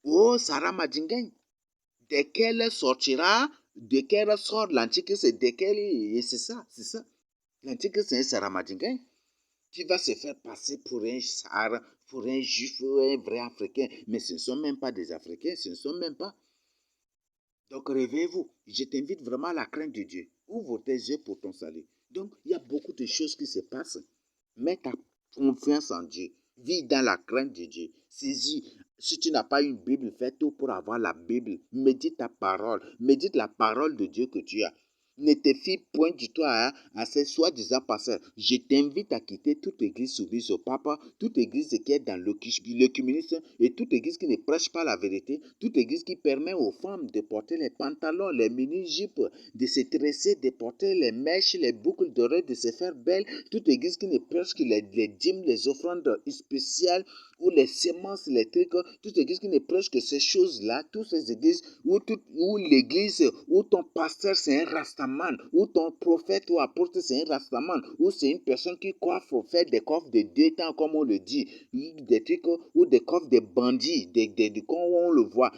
aux Saramadingen, desquels sortira, desquels sort l'Antichrist, et c'est ça. L'Antichrist, c'est un Saramadingen qui va se faire passer pour un Sar, pour un juif, un vrai Africain. Mais ce ne sont même pas des Africains, ce ne sont même pas. Donc réveillez-vous. Je t'invite vraiment à la crainte de Dieu. Ouvre tes yeux pour ton salut. Donc il y a beaucoup de choses qui se passent. Mets ta confiance en Dieu. Vis dans la crainte de Dieu. Saisis. Si tu n'as pas une Bible, fais tout pour avoir la Bible. Médite ta parole. Médite la parole de Dieu que tu as. Ne te fie point du tout à ces soi-disant pasteurs. Je t'invite à quitter toute église soumise au papa, toute église qui est dans l'œcuménisme et toute église qui ne prêche pas la vérité, toute église qui permet aux femmes de porter les pantalons, les mini-jupes, de se tresser, de porter les mèches, les boucles d'oreilles, de se faire belle, toute église qui ne prêche que les dîmes, les offrandes spéciales, ou les semences, les trucs, toute église qui ne prêche que ces choses-là, toutes ces églises, où l'église, où ton pasteur c'est un rastaman, où ton prophète ou apôtre c'est un rastaman, où c'est une personne qui coiffe, fait des coffres de 2 temps, comme on le dit, des trucs, ou des coffres de bandits, comme on le voit.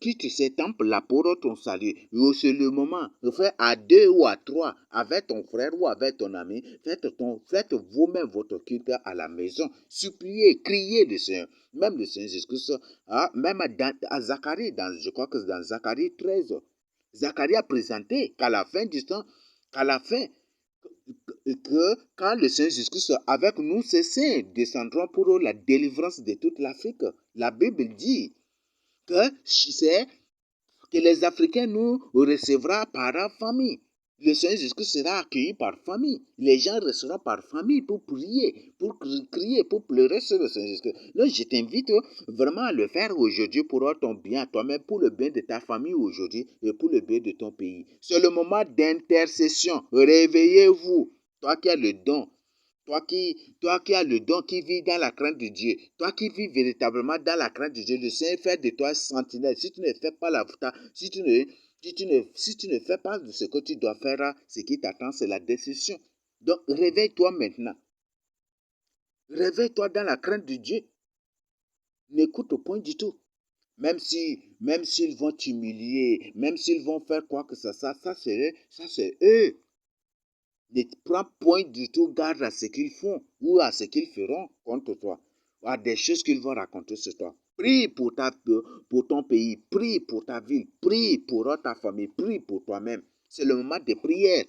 Quitte ces temples-là pour ton salut. C'est le moment. Fais à 2 ou à 3, avec ton frère ou avec ton ami, faites vous-même votre culte à la maison. Suppliez, criez le Seigneur. Même le Seigneur Jésus-Christ, même à Zacharie, je crois que c'est dans Zacharie 13, Zacharie a présenté qu'à la fin du temps, que quand le Seigneur Jésus-Christ avec nous, ses saints descendront pour la délivrance de toute l'Afrique. La Bible dit que les Africains nous recevront par famille. Le Seigneur Jésus-Christ sera accueilli par famille. Les gens resteront par famille pour prier, pour crier, pour pleurer sur le Seigneur Jésus-Christ. Donc, je t'invite vraiment à le faire aujourd'hui pour ton bien, toi-même, pour le bien de ta famille aujourd'hui et pour le bien de ton pays. C'est le moment d'intercession. Réveillez-vous. Toi qui as le don, toi qui as le don, qui vis dans la crainte de Dieu, toi qui vis véritablement dans la crainte de Dieu, le Seigneur fait de toi sentinelle. Si tu ne fais pas si tu ne fais pas de ce que tu dois faire, ce qui t'attend, c'est la décision. Donc, réveille-toi maintenant. Réveille-toi dans la crainte de Dieu. N'écoute point du tout. Même s'ils vont t'humilier, même s'ils vont faire quoi que ça c'est eux. Ne prends point du tout garde à ce qu'ils font ou à ce qu'ils feront contre toi, ou à des choses qu'ils vont raconter sur toi. Prie pour ton pays, prie pour ta ville, prie pour ta famille, prie pour toi-même. C'est le moment de prière.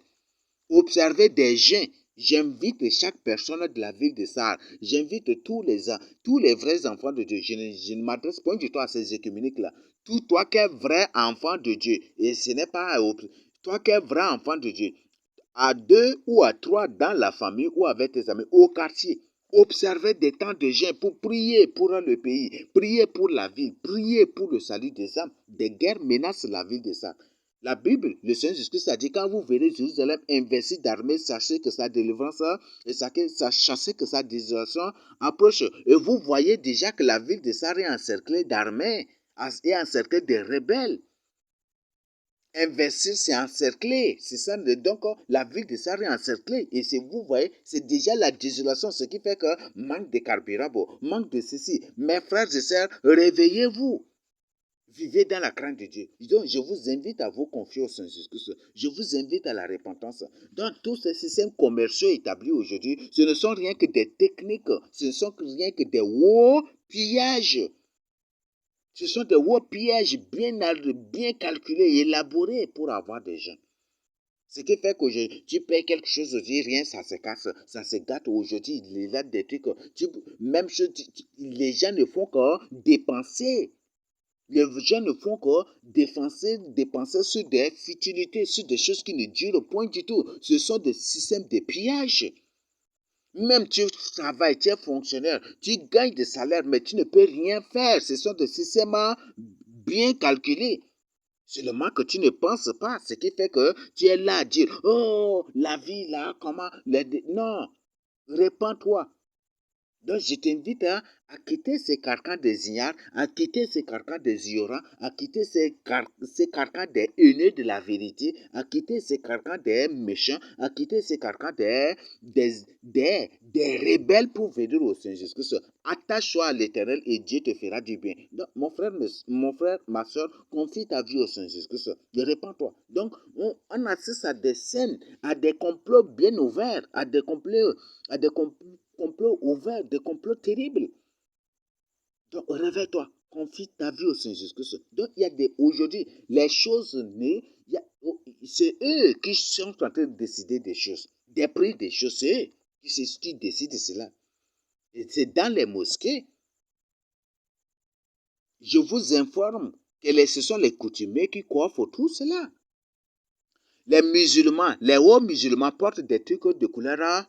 Observez des gens. J'invite chaque personne de la ville de Sarre. J'invite tous les vrais enfants de Dieu. Je ne m'adresse pas du tout à ces écuméniques-là. Toi qui es vrai enfant de Dieu, et ce n'est pas toi qui es vrai enfant de Dieu, à 2 ou à 3 dans la famille ou avec tes amis, au quartier. Observez des temps de jeûne pour prier pour le pays, prier pour la ville, prier pour le salut des âmes. Des guerres menacent la ville des âmes. La Bible, le Seigneur Jésus-Christ a dit, quand vous verrez Jérusalem investie d'armées, sachez que sa délivrance et sachez que sa désolation approche. Et vous voyez déjà que la ville de Sarre est encerclée d'armées et encerclée de rebelles. Investir, c'est encercler. C'est ça. Donc, la ville de Sarre est encerclée. Et vous voyez, c'est déjà la désolation. Ce qui fait que manque de carburant, manque de ceci. Mes frères et sœurs, réveillez-vous. Vivez dans la crainte de Dieu. Donc, je vous invite à vous confier au Seigneur Jésus-Christ. Je vous invite à la repentance. Dans tous ces systèmes commerciaux établis aujourd'hui, ce ne sont rien que des techniques. Ce ne sont rien que des hauts pillages. Ce sont des hauts pièges bien calculés, élaborés pour avoir des gens. Ce qui fait que tu payes quelque chose aujourd'hui, rien, ça se casse, ça se gâte aujourd'hui. Il y a des trucs, même chose, les gens ne font que dépenser. Les gens ne font que dépenser sur des futilités, sur des choses qui ne durent point du tout. Ce sont des systèmes de pillage. Même tu travailles, tu es fonctionnaire, tu gagnes des salaires, mais tu ne peux rien faire. Ce sont des systèmes bien calculés. Seulement que tu ne penses pas, ce qui fait que tu es là à dire, oh, la vie là, comment... Non, répands-toi. Donc, je t'invite à quitter ces carcans des ignares, à quitter ces carcans des ignorants, à quitter ces carcans des haineux de la vérité, à quitter ces carcans des méchants, à quitter ces carcans des rebelles pour venir au Seigneur Jésus-Christ. Attache-toi à l'Éternel et Dieu te fera du bien. Donc, mon frère, ma soeur, confie ta vie au Seigneur Jésus-Christ. Répands-toi. Donc, on assiste à des scènes, à des complots bien ouverts, à des complots ouverts, des complots terribles. Donc, réveille-toi, confie ta vie au Seigneur Jésus-Christ. Donc, il y a aujourd'hui, les choses c'est eux qui sont en train de décider des choses, des prix des choses, c'est eux qui décident de cela. Et c'est dans les mosquées. Je vous informe que ce sont les coutumiers qui coiffent tout cela. Les musulmans, les hauts musulmans portent des trucs de couleur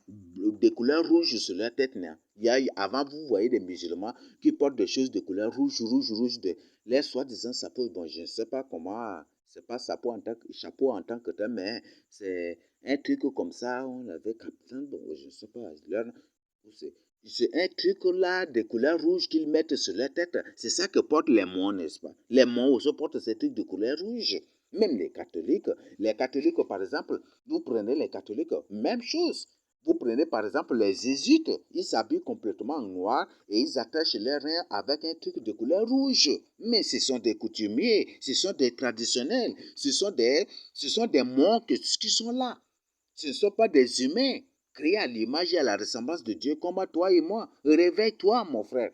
rouge sur leur tête. Avant, vous voyez des musulmans qui portent des choses de couleur rouge, les soi-disant chapeaux. Bon, je ne sais pas comment, c'est pas chapeau en tant que tel, mais c'est un truc comme ça, on avait capté, bon, je ne sais pas, c'est un truc là de couleur rouge qu'ils mettent sur leur tête. C'est ça que portent les moines, n'est-ce pas? Les moines aussi portent ces trucs de couleur rouge. Même les catholiques, par exemple, vous prenez les catholiques, même chose. Vous prenez par exemple les jésuites, ils s'habillent complètement en noir et ils attachent leurs reins avec un truc de couleur rouge. Mais ce sont des coutumiers, ce sont des traditionnels, ce sont des monks qui sont là. Ce ne sont pas des humains créés à l'image et à la ressemblance de Dieu comme toi et moi. Réveille-toi, mon frère.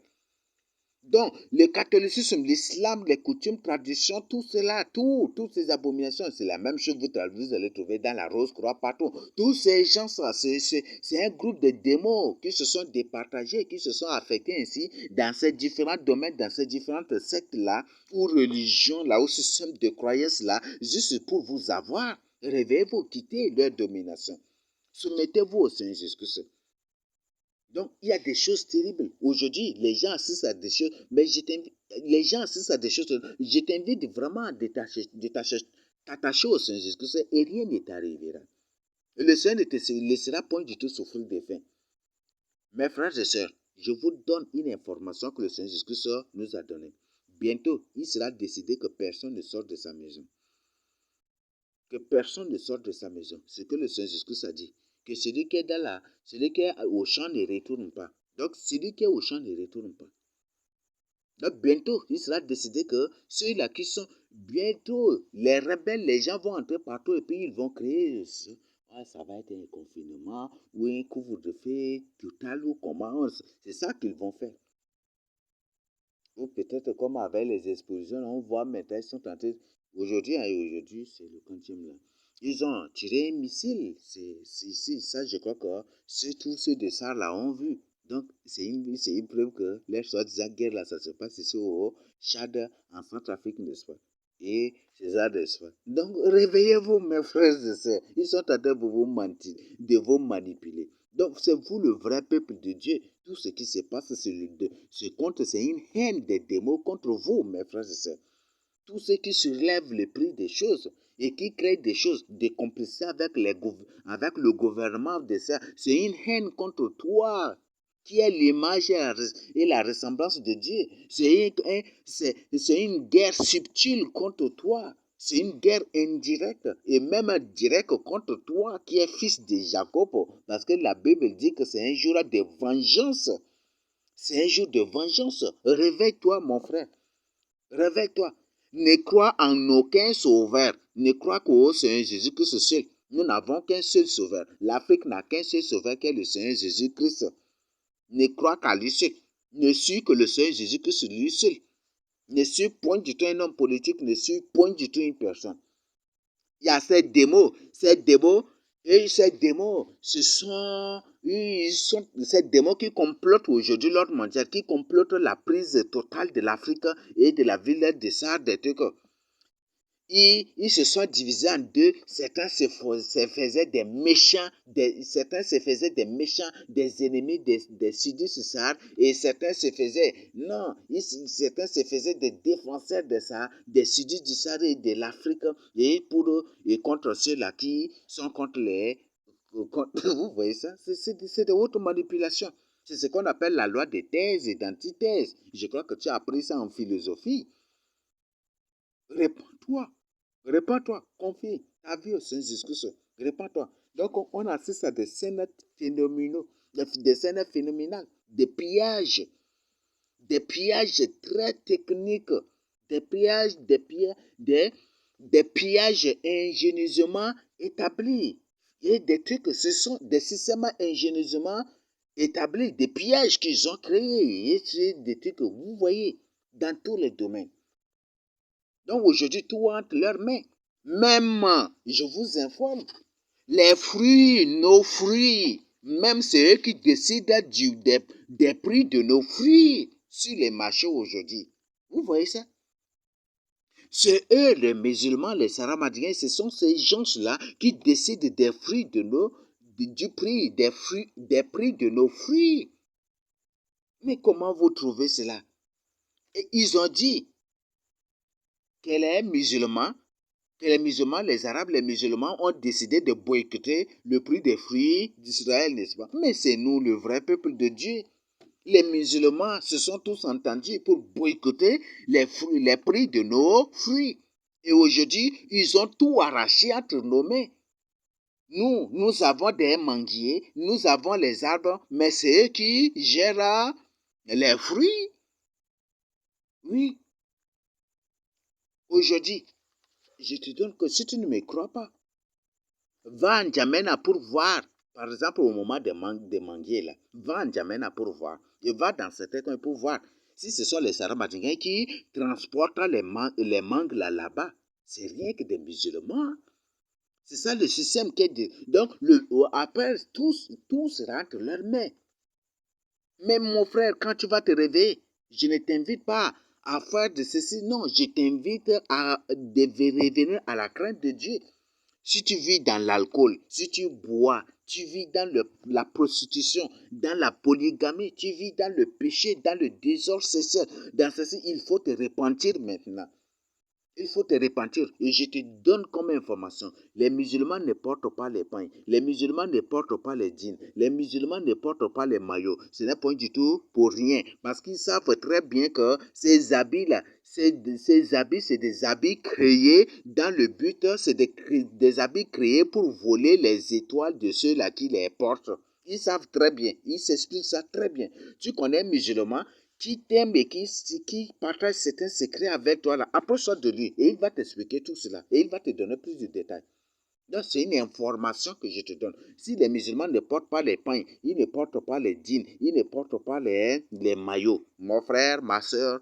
Donc, le catholicisme, l'islam, les coutumes, traditions, tout cela, toutes ces abominations, c'est la même chose, vous allez trouver dans la Rose-Croix partout. Tous ces gens, c'est un groupe de démons qui se sont départagés, qui se sont affectés ainsi dans ces différents domaines, dans ces différentes sectes-là, ou religions-là, ou systèmes de croyances-là, juste pour vous avoir. Réveillez-vous, quittez leur domination. Soumettez-vous au Seigneur Jésus-Christ. Donc, il y a des choses terribles. Aujourd'hui, les gens assistent à des choses, mais les gens assistent à des choses. Je t'invite vraiment à t'attacher au Seigneur Jésus-Christ et rien ne t'arrivera. Le Seigneur ne te laissera point du tout souffrir de faim. Mes frères et sœurs, je vous donne une information que le Seigneur Jésus-Christ nous a donnée. Bientôt, il sera décidé que personne ne sorte de sa maison. Que personne ne sorte de sa maison. C'est ce que le Seigneur Jésus-Christ a dit. Que celui qui est au champ ne retourne pas. Donc, celui qui est au champ ne retourne pas. Donc, bientôt, il sera décidé que ceux-là qui sont bientôt les rebelles, les gens vont entrer partout et puis ils vont créer. Ça va être un confinement ou un couvre-feu total ou comment. C'est ça qu'ils vont faire. Ou peut-être comme avec les explosions, on voit maintenant, ils sont en train. Aujourd'hui, c'est le quantième là. Ils ont tiré un missile. Ça, je crois que tous ceux de ça là ont vu. Donc, c'est une preuve que les soi-disant guerre là, ça se passe ici au Tchad, en Centrafrique, n'est-ce pas? Et c'est ça, n'est-ce pas? Donc, réveillez-vous, mes frères et sœurs. Ils sont en train de vous mentir, de vous manipuler. Donc, c'est vous le vrai peuple de Dieu. Tout ce qui se passe, c'est une haine des démons contre vous, mes frères et sœurs. Tous ceux qui surlèvent le prix des choses et qui créent des choses, des complicités avec le gouvernement de ça, c'est une haine contre toi qui est l'image et la ressemblance de Dieu. C'est une guerre subtile contre toi. C'est une guerre indirecte et même directe contre toi qui es fils de Jacob. Parce que la Bible dit que c'est un jour de vengeance. C'est un jour de vengeance. Réveille-toi, mon frère. Réveille-toi. Ne crois en aucun sauveur. Ne crois qu'au Seigneur Jésus-Christ seul. Nous n'avons qu'un seul sauveur. L'Afrique n'a qu'un seul sauveur qui est le Seigneur Jésus-Christ. Ne crois qu'à lui seul. Ne suis que le Seigneur Jésus-Christ lui seul. Ne suis point du tout un homme politique. Ne suis point du tout une personne. Il y a ces démons, et ces démons, ils sont ces démons qui complotent aujourd'hui l'ordre mondial, qui complotent la prise totale de l'Afrique et de la ville de Sahara des trucs. Ils se sont divisés en deux. Certains se faisaient des méchants, des ennemis des sudistes Sahara, et certains se faisaient, certains se faisaient des défenseurs de ça, des sudistes du Sahara et de l'Afrique, et contre ceux-là qui sont contre les. Vous voyez ça? C'est de haute manipulation. C'est ce qu'on appelle la loi des thèses et d'antithèses. Je crois que tu as appris ça en philosophie. Répands-toi. Répands-toi. Confie ta vie au Saint-Jésus. Répands-toi. Donc, on assiste à des scènes phénoménales, des pillages très techniques, des pillages ingénieusement établis. Et des trucs, ce sont des systèmes ingénieusement établis, des pillages qu'ils ont créés. Et c'est des trucs que vous voyez dans tous les domaines. Donc aujourd'hui, tout entre leurs mains. Même, je vous informe, les fruits, nos fruits, même c'est eux qui décident des prix de nos fruits sur les marchés aujourd'hui. Vous voyez ça? C'est eux, les musulmans, les Saramadiens, ce sont ces gens-là qui décident des fruits du prix, des prix de nos fruits. Mais comment vous trouvez cela? Et ils ont dit que les musulmans, les Arabes, les musulmans ont décidé de boycotter le prix des fruits d'Israël, n'est-ce pas? Mais c'est nous, le vrai peuple de Dieu. Les musulmans se sont tous entendus pour boycotter les prix de nos fruits. Et aujourd'hui, ils ont tout arraché entre nos mains. Nous avons des manguiers, nous avons les arbres, mais c'est eux qui gèrent les fruits. Oui. Aujourd'hui, je te donne que si tu ne me crois pas, va en Djamena pour voir, par exemple au moment des manguiers là, va en Djamena pour voir, et va dans certains coins pour voir si ce sont les Saramadinguins qui transportent les mangues là-bas. C'est rien que des musulmans. C'est ça le système qui est... Donc, après, tous rentrent leurs mains. Mais mon frère, quand tu vas te réveiller, je ne t'invite pas à faire de ceci. Non, je t'invite à revenir à la crainte de Dieu. Si tu vis dans l'alcool, si tu bois, tu vis dans la prostitution, dans la polygamie, tu vis dans le péché, dans le désordre sexuel, dans ceci, il faut te repentir maintenant. Il faut te repentir. Et je te donne comme information, les musulmans ne portent pas les pains, les musulmans ne portent pas les jeans, les musulmans ne portent pas les maillots. Ce n'est pas du tout pour rien. Parce qu'ils savent très bien que ces habits-là, ces habits, c'est des habits créés dans le but, c'est des habits créés pour voler les étoiles de ceux-là qui les portent. Ils savent très bien, ils s'expliquent ça très bien. Tu connais un musulman qui t'aime et qui partage certains secrets avec toi, là, approche-toi de lui et il va t'expliquer tout cela et il va te donner plus de détails. Donc, c'est une information que je te donne. Si les musulmans ne portent pas les pains, ils ne portent pas les jeans, ils ne portent pas les maillots. Mon frère, ma soeur,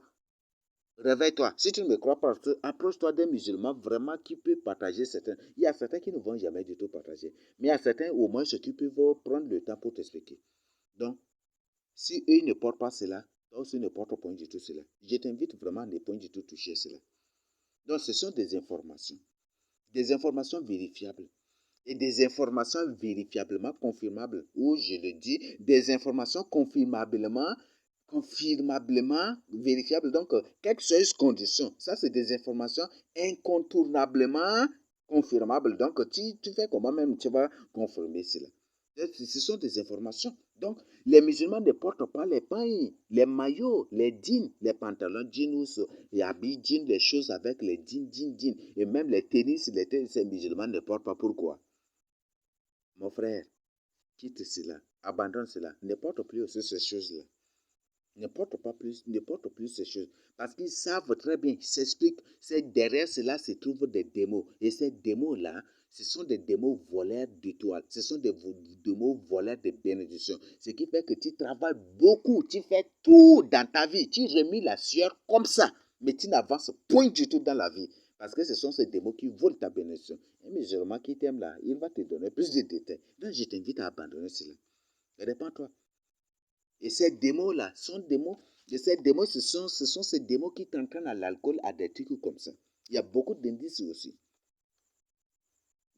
réveille-toi. Si tu ne me crois pas, approche-toi d'un musulman vraiment qui peut partager certains. Il y a certains qui ne vont jamais du tout partager. Mais il y a certains, au moins, ceux qui peuvent prendre le temps pour t'expliquer. Donc, si eux ne portent pas cela, toi aussi ne porte point du tout cela. Je t'invite vraiment à ne point du tout toucher cela. Donc, ce sont des informations vérifiables et des informations vérifiablement confirmables, ou je le dis, des informations confirmablement vérifiables. Donc, quelles que soient les conditions, ça c'est des informations incontournablement confirmables. Donc, tu fais comment même tu vas confirmer cela. Ce sont des informations. Donc, les musulmans ne portent pas les pains, les maillots, les jeans, les pantalons jeans, les habits jeans, les choses avec les jeans. Et même les tennis, ces musulmans ne portent pas. Pourquoi? Mon frère, quitte cela, abandonne cela, ne porte plus aussi ces choses-là. Ne porte plus ces choses. Parce qu'ils savent très bien, ils s'expliquent, derrière cela se trouvent des démons. Et ces démons-là, ce sont des démons voleurs d'étoiles. Ce sont des démons voleurs de bénédictions. Ce qui fait que tu travailles beaucoup, tu fais tout dans ta vie. Tu remis la sueur comme ça, mais tu n'avances point du tout dans la vie. Parce que ce sont ces démons qui volent ta bénédiction. Et musulman qui t'aime là, il va te donner plus de détails. Donc je t'invite à abandonner cela. Répands-toi. Et ces démons-là sont démons. Et ces démons, ce sont ces démons qui t'entraînent à l'alcool, à des trucs comme ça. Il y a beaucoup d'indices aussi.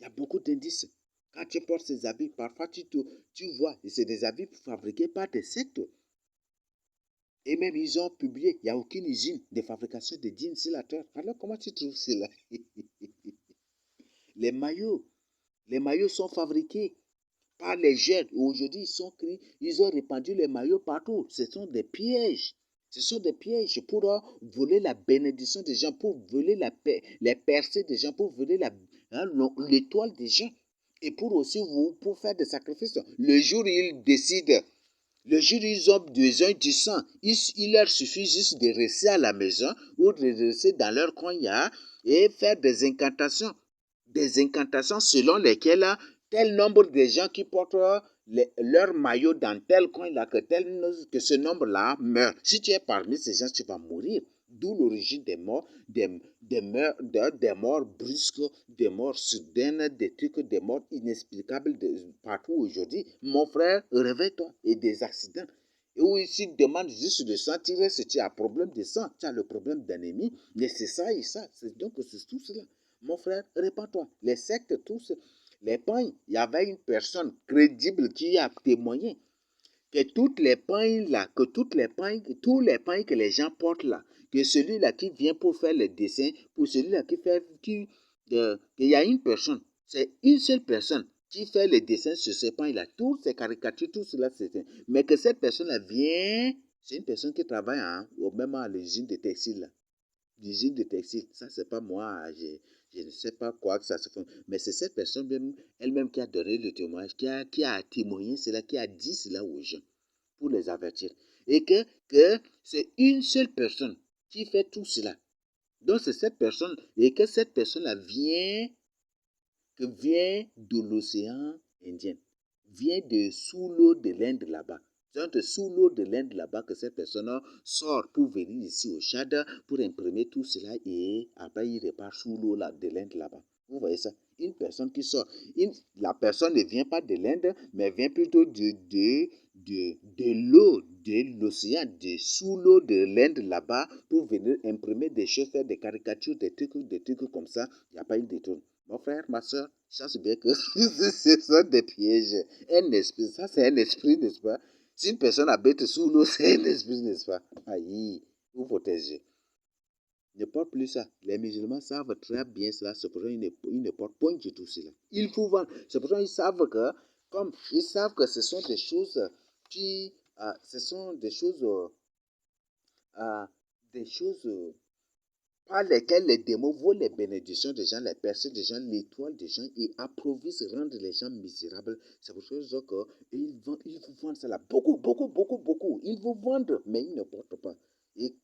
Il y a beaucoup d'indices. Quand tu portes ces habits, parfois tu vois, c'est des habits fabriqués par des sectes. Et même ils ont publié, il n'y a aucune usine de fabrication de jeans sur la terre. Alors comment tu trouves cela? Les maillots sont fabriqués par les jeunes. Aujourd'hui, ils ont répandu les maillots partout. Ce sont des pièges. Ce sont des pièges pour voler la bénédiction des gens, pour voler les percées des gens, pour voler l'étoile des gens. Et pour aussi pour faire des sacrifices. Le jour où ils décident, le jour où ils ont besoin du sang, il leur suffit juste de rester à la maison ou de rester dans leur coin et faire des incantations selon lesquelles tel nombre de gens qui portent leur maillot dans tel coin là, que ce nombre là meurt. Si tu es parmi ces gens, tu vas mourir. D'où l'origine des morts, des morts brusques, des morts soudaines, des morts inexplicables partout aujourd'hui. Mon frère, réveille-toi. Et des accidents. Et où ici demande juste de sang, si tu as un problème de sang, tu as le problème d'anémie, mais c'est ça et ça. Donc c'est tout cela. Mon frère, répands-toi. Les sectes, tous, les pains, il y avait une personne crédible qui a témoigné que tous les pains que les gens portent là, que celui-là qui vient pour faire le dessin, pour celui-là qu'il y a une personne, c'est une seule personne qui fait le dessin sur ces pains-là, toutes ces caricatures, tout cela, mais que cette personne-là vient, c'est une personne qui travaille même à l'usine de textile là. L'usine de textile, ça c'est pas moi, je ne sais pas quoi que ça se fait, mais c'est cette personne elle-même qui a donné le témoignage, qui a témoigné cela, qui a dit cela aux gens pour les avertir. Et que c'est une seule personne qui fait tout cela. Donc c'est cette personne, et que cette personne-là vient de l'océan Indien, vient de sous l'eau de l'Inde là-bas. C'est sous l'eau de l'Inde là-bas que cette personne sort pour venir ici au Tchad pour imprimer tout cela et après il repart sous l'eau de l'Inde là-bas. Vous voyez ça? Une personne qui sort. La personne ne vient pas de l'Inde, mais vient plutôt de l'eau, de l'océan, de sous l'eau de l'Inde là-bas pour venir imprimer des choses, faire des caricatures, des trucs comme ça. Il n'y a pas eu de détour. Mon frère, ma soeur, chasse bien que ce sont des pièges. Un esprit, ça c'est un esprit, n'est-ce pas? Si une personne habite sous l'eau, c'est un esprit, n'est-ce pas? Aïe, vous protégez. Ne porte plus ça. Les musulmans savent très bien cela. C'est pourquoi ils ne portent point du tout cela. Il faut vendre. C'est pourquoi ils savent que ce sont des choses ce sont des choses par lesquelles les démons volent les bénédictions des gens, les percées des gens, l'étoile des gens et approvissent, rendent les gens misérables. C'est pour ça qu'ils vous vendent cela beaucoup, beaucoup, beaucoup, beaucoup. Ils vous vendent, mais ils ne portent pas. Et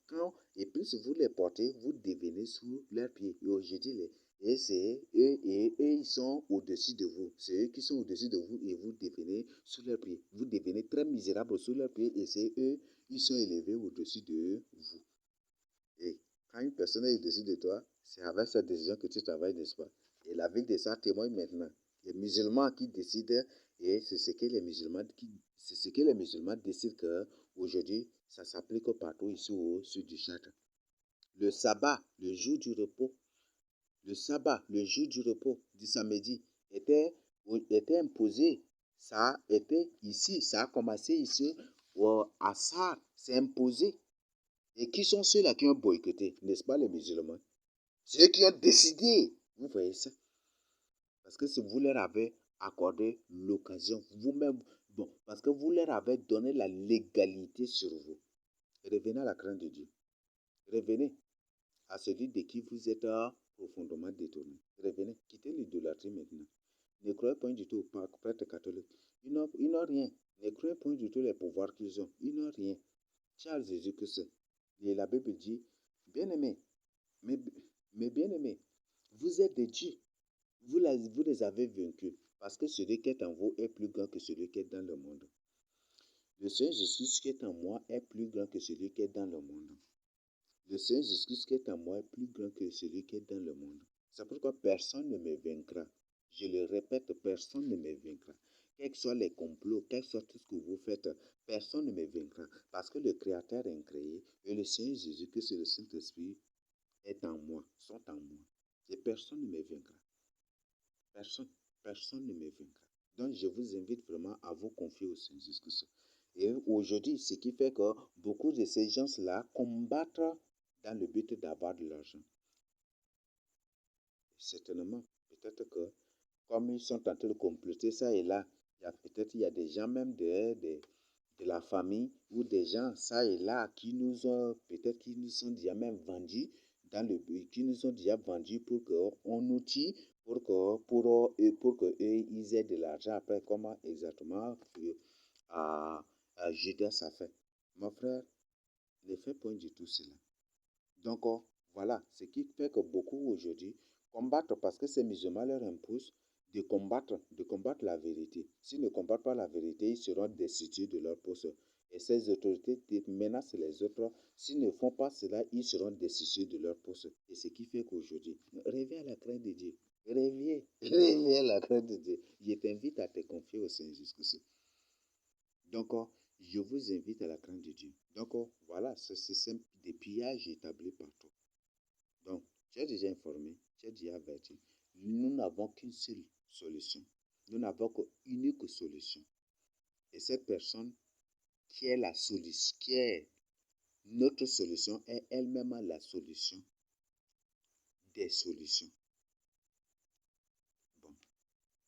plus vous les portez, vous devenez sous leurs pieds. Et aujourd'hui, c'est eux et eux, ils sont au-dessus de vous. C'est eux qui sont au-dessus de vous et vous devenez sous leurs pieds. Vous devenez très misérable sous leurs pieds et c'est eux, ils sont élevés au-dessus de vous. Et quand une personne est au-dessus de toi, c'est avec sa décision que tu travailles, n'est-ce pas? Et la ville de ça témoigne maintenant. Les musulmans qui décident, et c'est ce que les musulmans décident qu'aujourd'hui, ça s'applique partout ici au sud du Tchad. Le sabbat, le jour du repos, le sabbat, le jour du repos du samedi, était imposé. Ça était ici, ça a commencé ici, à Assar, c'est imposé. Et qui sont ceux-là qui ont boycotté, n'est-ce pas les musulmans? Ceux qui ont décidé, vous voyez ça? Parce que si vous leur avez accordé l'occasion, vous-même, parce que vous leur avez donné la légalité sur vous. Revenez à la crainte de Dieu. Revenez à celui de qui vous êtes profondément détourné. Revenez, quittez l'idolâtrie maintenant. Ne croyez pas du tout aux prêtres catholiques. Ils n'ont rien. Ne croyez pas du tout les pouvoirs qu'ils ont. Ils n'ont rien. Charles Jésus-Christ. Et la Bible dit, bien-aimés, mais bien-aimés, vous êtes des dieux. Vous les avez vaincus. Parce que celui qui est en vous est plus grand que celui qui est dans le monde. Le Seigneur Jésus qui est en moi est plus grand que celui qui est dans le monde. Le Seigneur Jésus qui est en moi est plus grand que celui qui est dans le monde. C'est pourquoi personne ne me vaincra. Je le répète, personne ne me vaincra. Quels que soient les complots, quel que soit tout ce que vous faites, personne ne me vaincra. Parce que le Créateur est créé et le Seigneur Jésus, que c'est le Saint-Esprit, est en moi, sont en moi. Et personne ne me vaincra. Personne ne me vaincra. Donc je vous invite vraiment à vous confier au Seigneur Jésus. Et aujourd'hui, ce qui fait que beaucoup de ces gens-là combattent dans le but d'avoir de l'argent. Certainement, peut-être que comme ils sont en train de compléter ça et là, Il y a des gens même de la famille ou des gens, ça et là, qui nous ont, peut-être qui nous sont déjà même vendus qui nous ont déjà vendus pour qu'on nous tue, pour que eux, ils aient de l'argent après, comment exactement Judas a fait. Mon frère, ne fais point du tout cela. Donc, voilà, ce qui fait que beaucoup aujourd'hui combattent parce que ces musulmans leur imposent de combattre la vérité. S'ils ne combattent pas la vérité, ils seront destitués de leur poste. Et ces autorités menacent les autres. S'ils ne font pas cela, ils seront destitués de leur poste. Et ce qui fait qu'aujourd'hui, reviens à la crainte de Dieu. Reviens, reviens à la crainte de Dieu. Je t'invite à te confier au Seigneur Jésus-Christ. Donc, je vous invite à la crainte de Dieu. Donc, voilà, c'est simple, des pillages établis partout. Donc, tu es déjà informé, tu es déjà averti. Nous n'avons qu'une seule solution. Nous n'avons qu'une unique solution. Et cette personne qui est la solution, qui est notre solution, est elle-même la solution des solutions. Bon.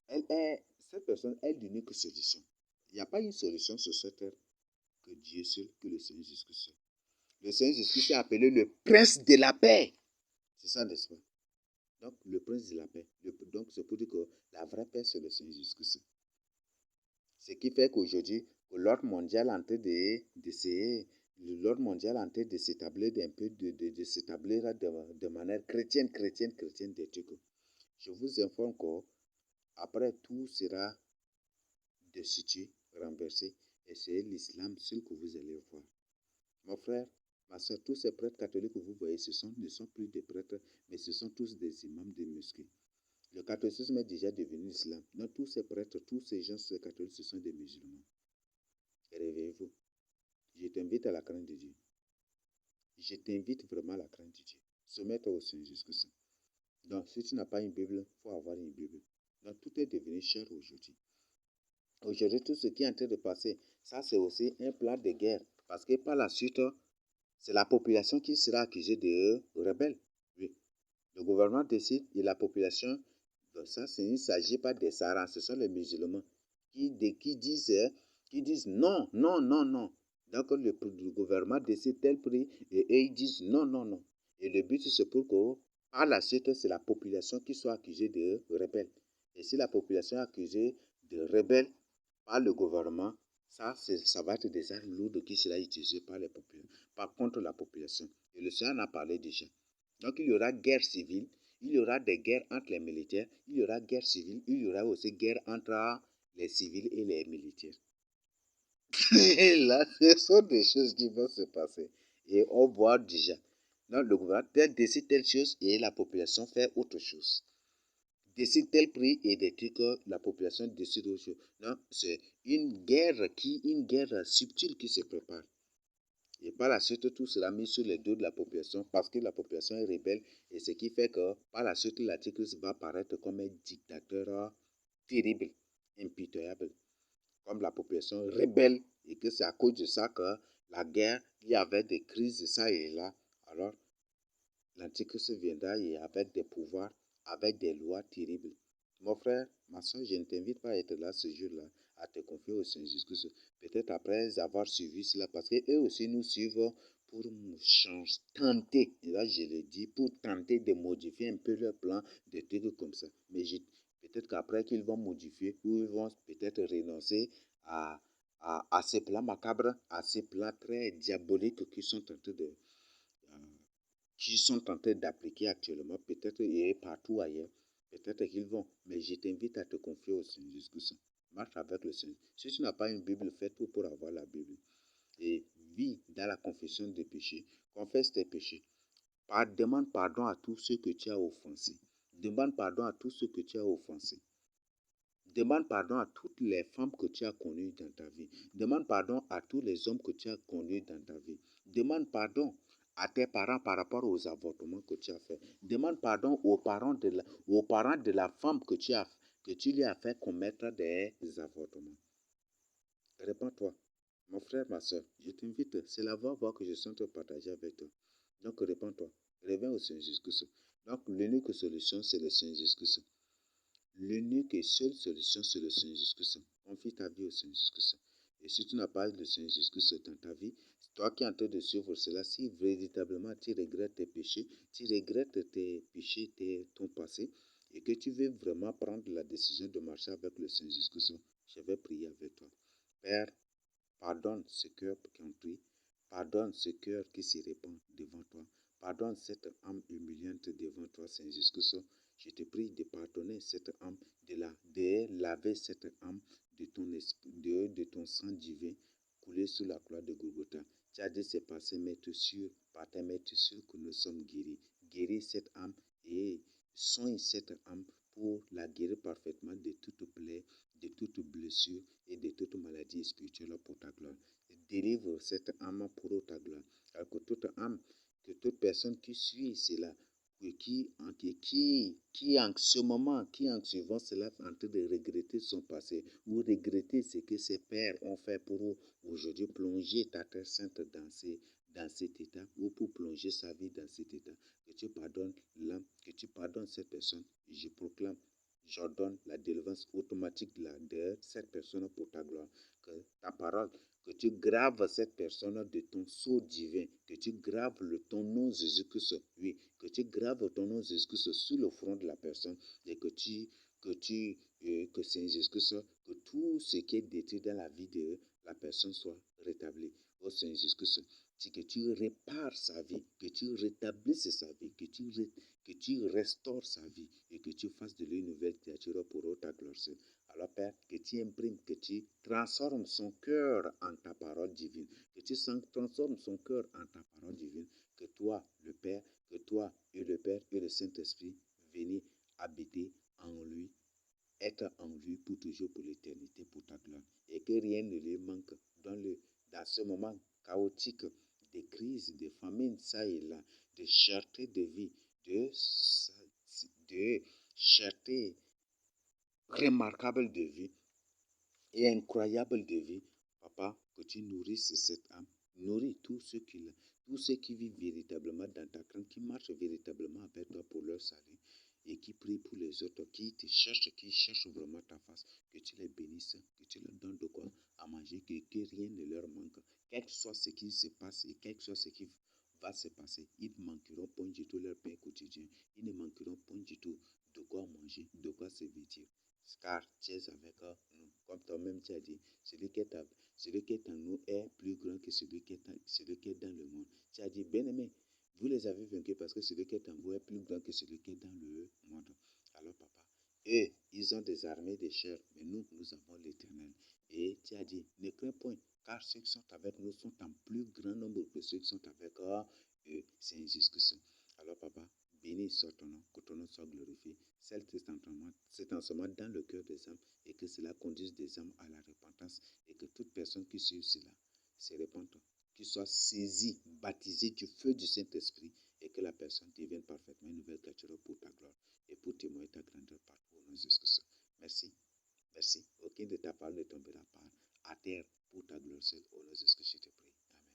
Cette personne est l'unique solution. Il n'y a pas une solution sur cette terre que Dieu seul, que le Seigneur Jésus-Christ seul. Le Seigneur Jésus-Christ est appelé le prince de la paix. C'est ça, n'est-ce pas? Donc, le prince de la paix. Donc, c'est pour dire que la vraie paix, c'est le Seigneur Jésus-Christ. Ce qui fait qu'aujourd'hui, l'ordre mondial est en train l'ordre mondial est en train de s'établir un peu, de s'établir de manière chrétienne, des trucs. Je vous informe qu'après tout sera destitué, renversé, et c'est l'islam seul que vous allez voir. Mon frère, ma soeur, tous ces prêtres catholiques que vous voyez, ne sont plus des prêtres, mais ce sont tous des imams démusqués. Le catholicisme est déjà devenu l'islam. Non, tous ces prêtres, tous ces gens, ces catholiques, ce sont des musulmans. Réveillez-vous. Je t'invite à la crainte de Dieu. Je t'invite vraiment à la crainte de Dieu. Soumets-toi au Seigneur Jésus-Christ. Donc, si tu n'as pas une Bible, il faut avoir une Bible. Donc, tout est devenu cher aujourd'hui. Aujourd'hui, tout ce qui est en train de passer, ça c'est aussi un plan de guerre. Parce que par la suite, c'est la population qui sera accusée de rebelles. Oui. Le gouvernement décide et la population, donc ça, il ne s'agit pas des Sarans, ce sont les musulmans qui disent non, non, non, non. Donc le gouvernement décide tel prix et eux ils disent non, non, non. Et le but c'est pour que par la suite, c'est la population qui soit accusée de rebelles. Et si la population est accusée de rebelles par le gouvernement, ça va être des armes lourdes qui seront utilisées par les populations, par contre la population. Et le Seigneur en a parlé déjà. Donc il y aura guerre civile, il y aura des guerres entre les militaires, il y aura guerre civile, il y aura aussi guerre entre les civils et les militaires. Et là, ce sont des choses qui vont se passer. Et on voit déjà. Donc le gouvernement décide telle chose et la population fait autre chose. Décide tel prix et des trucs, la population décide autre chose. Non, c'est une guerre subtile qui se prépare. Et par la suite, tout sera mis sur les dos de la population parce que la population est rebelle. Et ce qui fait que par la suite, l'Antichrist va apparaître comme un dictateur terrible, impitoyable. Comme la population rebelle. Et que c'est à cause de ça que la guerre, il y avait des crises, ça et là. Alors, l'Antichrist viendra et avec des pouvoirs, avec des lois terribles. Mon frère, ma soeur, je ne t'invite pas à être là ce jour-là, à te confier au Seigneur Jésus-Christ. Peut-être après avoir suivi cela, parce qu'eux aussi nous suivent pour tenter, et là je le dis, pour tenter de modifier un peu leur plan, des trucs comme ça. Mais peut-être qu'après qu'ils vont modifier, ou ils vont peut-être renoncer à ces plans macabres, à ces plans très diaboliques qu'ils sont en train d'appliquer actuellement, peut-être et partout ailleurs, peut-être qu'ils vont. Mais je t'invite à te confier au Seigneur Jésus-Christ. Marche avec le Seigneur. Si tu n'as pas une Bible, fais tout pour avoir la Bible. Et vis dans la confession des péchés. Confesse tes péchés. Demande pardon à tous ceux que tu as offensés. Demande pardon à tous ceux que tu as offensés. Demande pardon à toutes les femmes que tu as connues dans ta vie. Demande pardon à tous les hommes que tu as connus dans ta vie. Demande pardon à tes parents par rapport aux avortements que tu as fait. Demande pardon aux parents de la femme que tu lui as fait commettre des avortements. Répands-toi. Mon frère, ma soeur, je t'invite. C'est la voix que je sens te partager avec toi. Donc, répands-toi. Reviens au Seigneur Jésus-Christ. Donc, l'unique solution, c'est le Seigneur Jésus-Christ. L'unique et seule solution, c'est le Seigneur Jésus-Christ. Confie ta vie au Seigneur Jésus-Christ. Et si tu n'as pas le Seigneur Jésus-Christ dans ta vie, toi qui es en train de suivre cela, si véritablement tu regrettes tes péchés, ton passé, et que tu veux vraiment prendre la décision de marcher avec le Seigneur Jésus-Christ, je vais prier avec toi. Père, pardonne ce cœur contrit, pardonne ce cœur qui se répand devant toi, pardonne cette âme humiliante devant toi, Seigneur Jésus-Christ. Je te prie de pardonner cette âme, de laver cette âme de ton esprit, de ton sang divin coulé sous la croix de Golgotha. Tu as dit c'est par tes maîtres sûrs que nous sommes guéris. Guéris cette âme et soigne cette âme pour la guérir parfaitement de toute plaie, de toute blessure et de toute maladie spirituelle pour ta gloire. Délivre cette âme pour ta gloire. Alors que toute âme, que toute personne qui suit cela, qui en ce moment, qui en suivant cela, est en train de regretter son passé ou regretter ce que ses pères ont fait pour aujourd'hui plonger ta terre sainte dans cet état ou pour plonger sa vie dans cet état. Que tu pardonnes l'âme, que tu pardonnes cette personne. Je proclame, j'ordonne la délivrance automatique de cette personne pour ta gloire. Que ta parole, que tu graves cette personne de ton sceau divin, que tu graves ton nom Jésus-Christ, oui, que tu graves ton nom Jésus-Christ sur le front de la personne et que c'est Jésus-Christ, que tout ce qui est détruit dans la vie de la personne soit rétabli. Au Seigneur Jésus-Christ, que tu répares sa vie, que tu rétablisses sa vie, que tu restaures sa vie et que tu fasses de lui une nouvelle créature pour ta gloire. Alors Père, que tu imprimes, que tu transformes son cœur en ta parole divine, que tu transformes son cœur en ta parole divine, que toi, le Père, que toi et le Père et le Saint-Esprit venez habiter en lui, être en lui pour toujours, pour l'éternité, pour ta gloire, et que rien ne lui manque dans ce moment chaotique des crises, des famines, ça et là, de cherté de vie, de cherté remarquable de vie et incroyable de vie. Papa, que tu nourrisses cette âme, nourris tous ceux qui vivent véritablement dans ta crainte, qui marchent véritablement avec toi pour leur salut et qui prient pour les autres, qui te cherchent, qui cherchent vraiment ta face, que tu les bénisses, que tu leur donnes de quoi à manger, que rien ne leur manque, quel que soit ce qui se passe et quel que soit ce qui va se passer, ils ne manqueront point du tout leur pain quotidien, ils ne manqueront point du tout de quoi manger, de quoi se vêtir, car tu es avec nous, comme toi-même tu as dit, celui qui est en nous est plus grand que celui qui est dans le monde. Tu as dit, bien-aimé, vous les avez vaincus parce que celui qui est en vous est plus grand que celui qui est dans le monde. Alors papa, eux, ils ont des armées de chair, mais nous avons l'Éternel. Et tu as dit, ne crains point, car ceux qui sont avec nous sont en plus grand nombre que ceux qui sont avec eux. C'est Jésus-Christ. Alors papa, béni soit ton nom, que ton nom soit glorifié. C'est en ce moment dans le cœur des âmes et que cela conduise des âmes à la repentance et que toute personne qui suit cela se repente, qu'il soit saisi, baptisé du feu du Saint-Esprit et que la personne devienne parfaitement une nouvelle créature pour ta gloire et pour témoigner ta grandeur partout au nom de Jésus. Merci. Merci. Aucun de ta parole ne tombera pas à terre pour ta gloire seule au nom de Jésus, je te prie. Amen.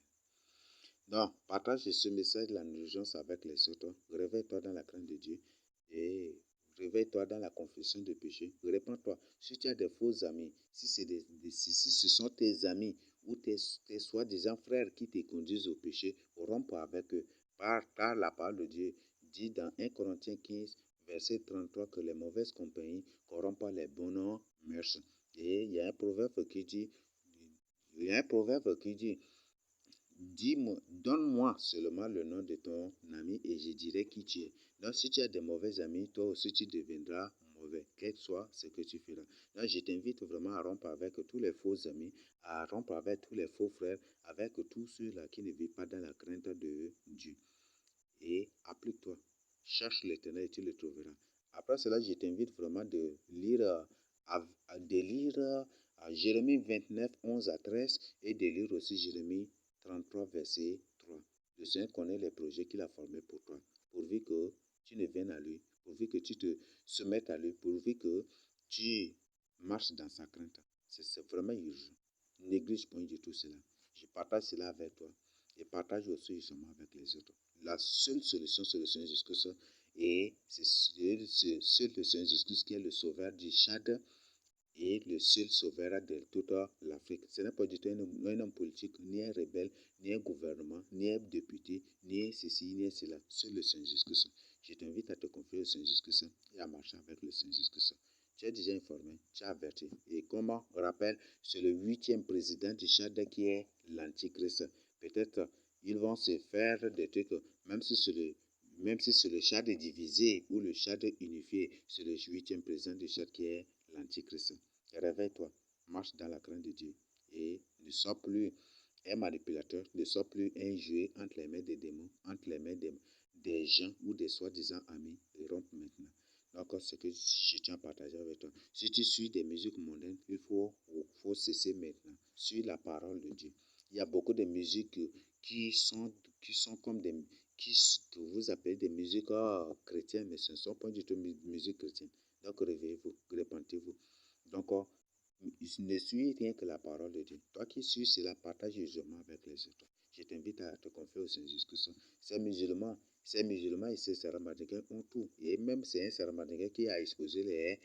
Donc, partage ce message de la urgence avec les autres. Réveille-toi dans la crainte de Dieu et réveille-toi dans la confession de péché. Répands-toi. Si tu as des faux amis, si ce sont tes amis ou tes soi-disant frères qui te conduisent au péché, romps avec eux. Car la parole de Dieu dit dans 1 Corinthiens 15, verset 33, que les mauvaises compagnies corrompent les bonnes mœurs. Et il y a un proverbe qui dit, dis-moi, donne-moi seulement le nom de ton ami et je dirai qui tu es. Donc, si tu as des mauvais amis, toi aussi tu deviendras mauvais, quel que soit ce que tu feras. Donc, je t'invite vraiment à rompre avec tous les faux amis, à rompre avec tous les faux frères, avec tous ceux-là qui ne vivent pas dans la crainte de Dieu. Et applique-toi, cherche l'Éternel et tu le trouveras. Après cela, je t'invite vraiment de lire Jérémie 29, 11 à 13 et de lire aussi Jérémie 33, verset 3. Le Seigneur connaît les projets qu'il a formés pour toi, pourvu que tu ne viennes à lui, pourvu que tu te soumettes à lui, pourvu que tu marches dans sa crainte. C'est vraiment urgent. Néglige point du tout cela. Je partage cela avec toi et partage aussi justement avec les autres. La seule solution, c'est le Seigneur Jésus-Christ Et c'est seul le Saint-Jésus qui est le sauveur du Tchad et le seul sauveur de toute l'Afrique. Ce n'est pas du tout un homme politique, ni un rebelle, ni un gouvernement, ni un député, ni ceci, ni cela. Seul le Saint-Jésus. Je t'invite à te confier au Saint-Jésus et à marcher avec le Saint-Jésus. Tu es déjà informé, tu as averti. Et comme rappel, c'est le 8e président du Tchad qui est l'Antichrist. Peut-être ils vont se faire des trucs, même si c'est le Tchad divisé ou le Tchad unifié, c'est le 8e président du Tchad qui est l'Antichrist. Réveille-toi, marche dans la crainte de Dieu et ne sois plus un manipulateur, ne sois plus un jouet entre les mains des démons, entre les mains des gens ou des soi-disant amis, et rompe maintenant. Donc, ce que je tiens à partager avec toi. Si tu suis des musiques mondaines, il faut cesser maintenant. Suis la parole de Dieu. Il y a beaucoup de musiques qui sont comme que vous appelez des musiques chrétiennes, mais ce ne sont pas du tout musiques chrétiennes. Donc, réveillez-vous, repentez-vous. Donc, ne suis rien que la parole de Dieu. Toi qui suis cela, partage aisément avec les autres. Je t'invite à te confier au Saint-Jésus. Ces musulmans et ces Saramadinguins ont tout. Et même c'est un Saramadinguin qui a exposé les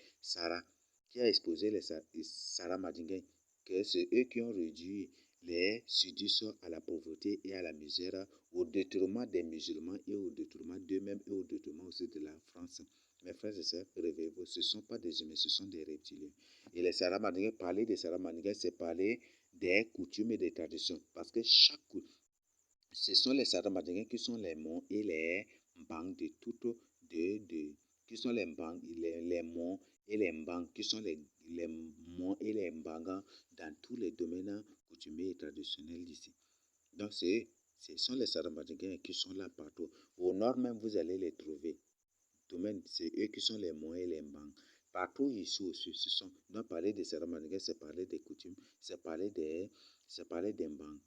Saramadinguins, que c'est eux qui ont réduit les sudistes à la pauvreté et à la misère, au détriment des musulmans et au détriment d'eux-mêmes et au détriment aussi de la France. Mes frères et sœurs, réveillez-vous, ce ne sont pas des humains, ce sont des reptiliens. Et les Saramadinguins, parler des Saramadinguins, c'est parler des coutumes et des traditions. Parce que ce sont les Saramadinguins qui sont les monts et les banques de toutes, qui sont les monts et les banques, qui sont les monts et les banques dans tous les domaines coutumiers et traditionnels d'ici. Donc, ce sont les Saramadinguins qui sont là partout. Au nord même, vous allez les trouver. C'est eux qui sont les monts et les banques. Partout ici aussi, ce sont. Donc, parler des Saramadinguins, c'est parler des coutumes, c'est parler des banques.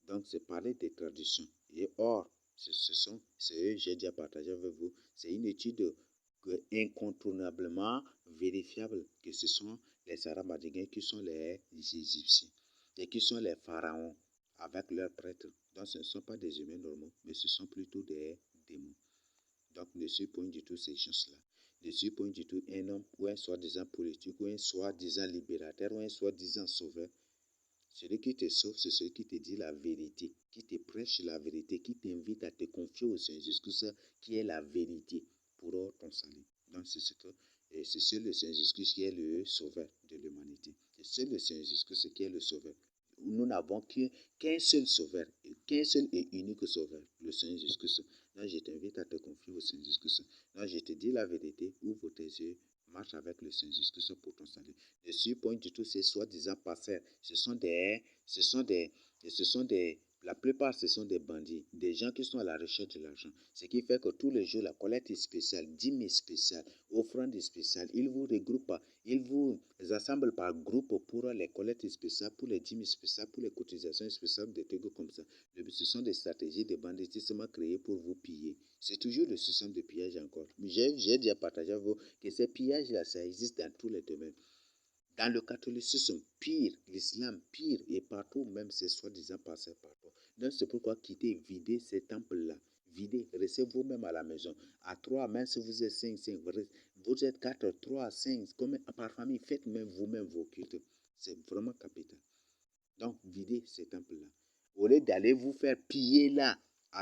Donc, c'est parler des traditions. Et or, j'ai déjà partagé avec vous, c'est une étude incontournablement vérifiable que ce sont les Saramadinguins qui sont les Égyptiens et qui sont les pharaons avec leurs prêtres. Donc, ce ne sont pas des humains normaux, mais ce sont plutôt des démons. Donc, ne suis point du tout ces gens-là. Ne suis point du tout un homme ou un soi-disant politique ou un soi-disant libérateur ou un soi-disant sauveur. Celui qui te sauve, c'est celui qui te dit la vérité, qui te prêche la vérité, qui t'invite à te confier au Saint-Jésus, qui est la vérité pour ton salut. Donc, c'est seul le Saint-Jésus qui est le sauveur de l'humanité. C'est seul le Saint-Jésus qui est le sauveur. Nous n'avons qu'un seul sauveur, qu'un seul et unique sauveur, le Saint-Jésus. Donc, je t'invite à te confier au Saint-Jésus. Donc, je te dis la vérité, ouvre tes yeux, marche avec le Saint-Jésus pour ton salut. Ne suis point du tout ces soi-disant pasteurs. La plupart, ce sont des bandits, des gens qui sont à la recherche de l'argent. Ce qui fait que tous les jours, la collecte est spéciale, dîme spéciale, offrande spéciale. Ils vous regroupent, ils vous assemblent par groupe pour les collectes spéciales, pour les dîmes spéciales, pour les cotisations spéciales, des trucs comme ça. Ce sont des stratégies de banditisme créées pour vous piller. C'est toujours le système de pillage encore. J'ai déjà partagé avec vous que ces pillages-là, ça existe dans tous les domaines. Dans le catholicisme, pire, l'islam, pire, et partout, même c'est soi-disant passé partout. Donc c'est pourquoi quittez, videz ces temples-là. Videz, restez vous-même à la maison. À 3, même si vous êtes 5, vous êtes 4, 3, 5, comme par famille, faites même vous-même vos cultes. C'est vraiment capital. Donc, videz ces temples-là. Au lieu d'aller vous faire piller là,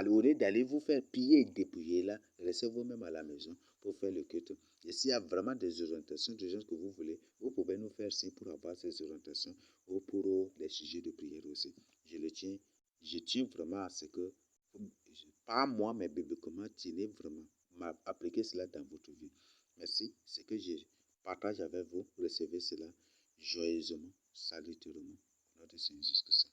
au lieu d'aller vous faire piller et dépouiller là, restez vous-même à la maison pour faire le culte. Et s'il y a vraiment des orientations, des gens que vous voulez, vous pouvez nous faire signe pour avoir ces orientations ou pour les sujets de prière aussi. Je tiens vraiment à ce que, pas moi, mais bibliquement, tenez vraiment, appliquez cela dans votre vie. Merci. Ce que je partage avec vous, recevez cela joyeusement, salutairement. Au nom de Saint Jésus.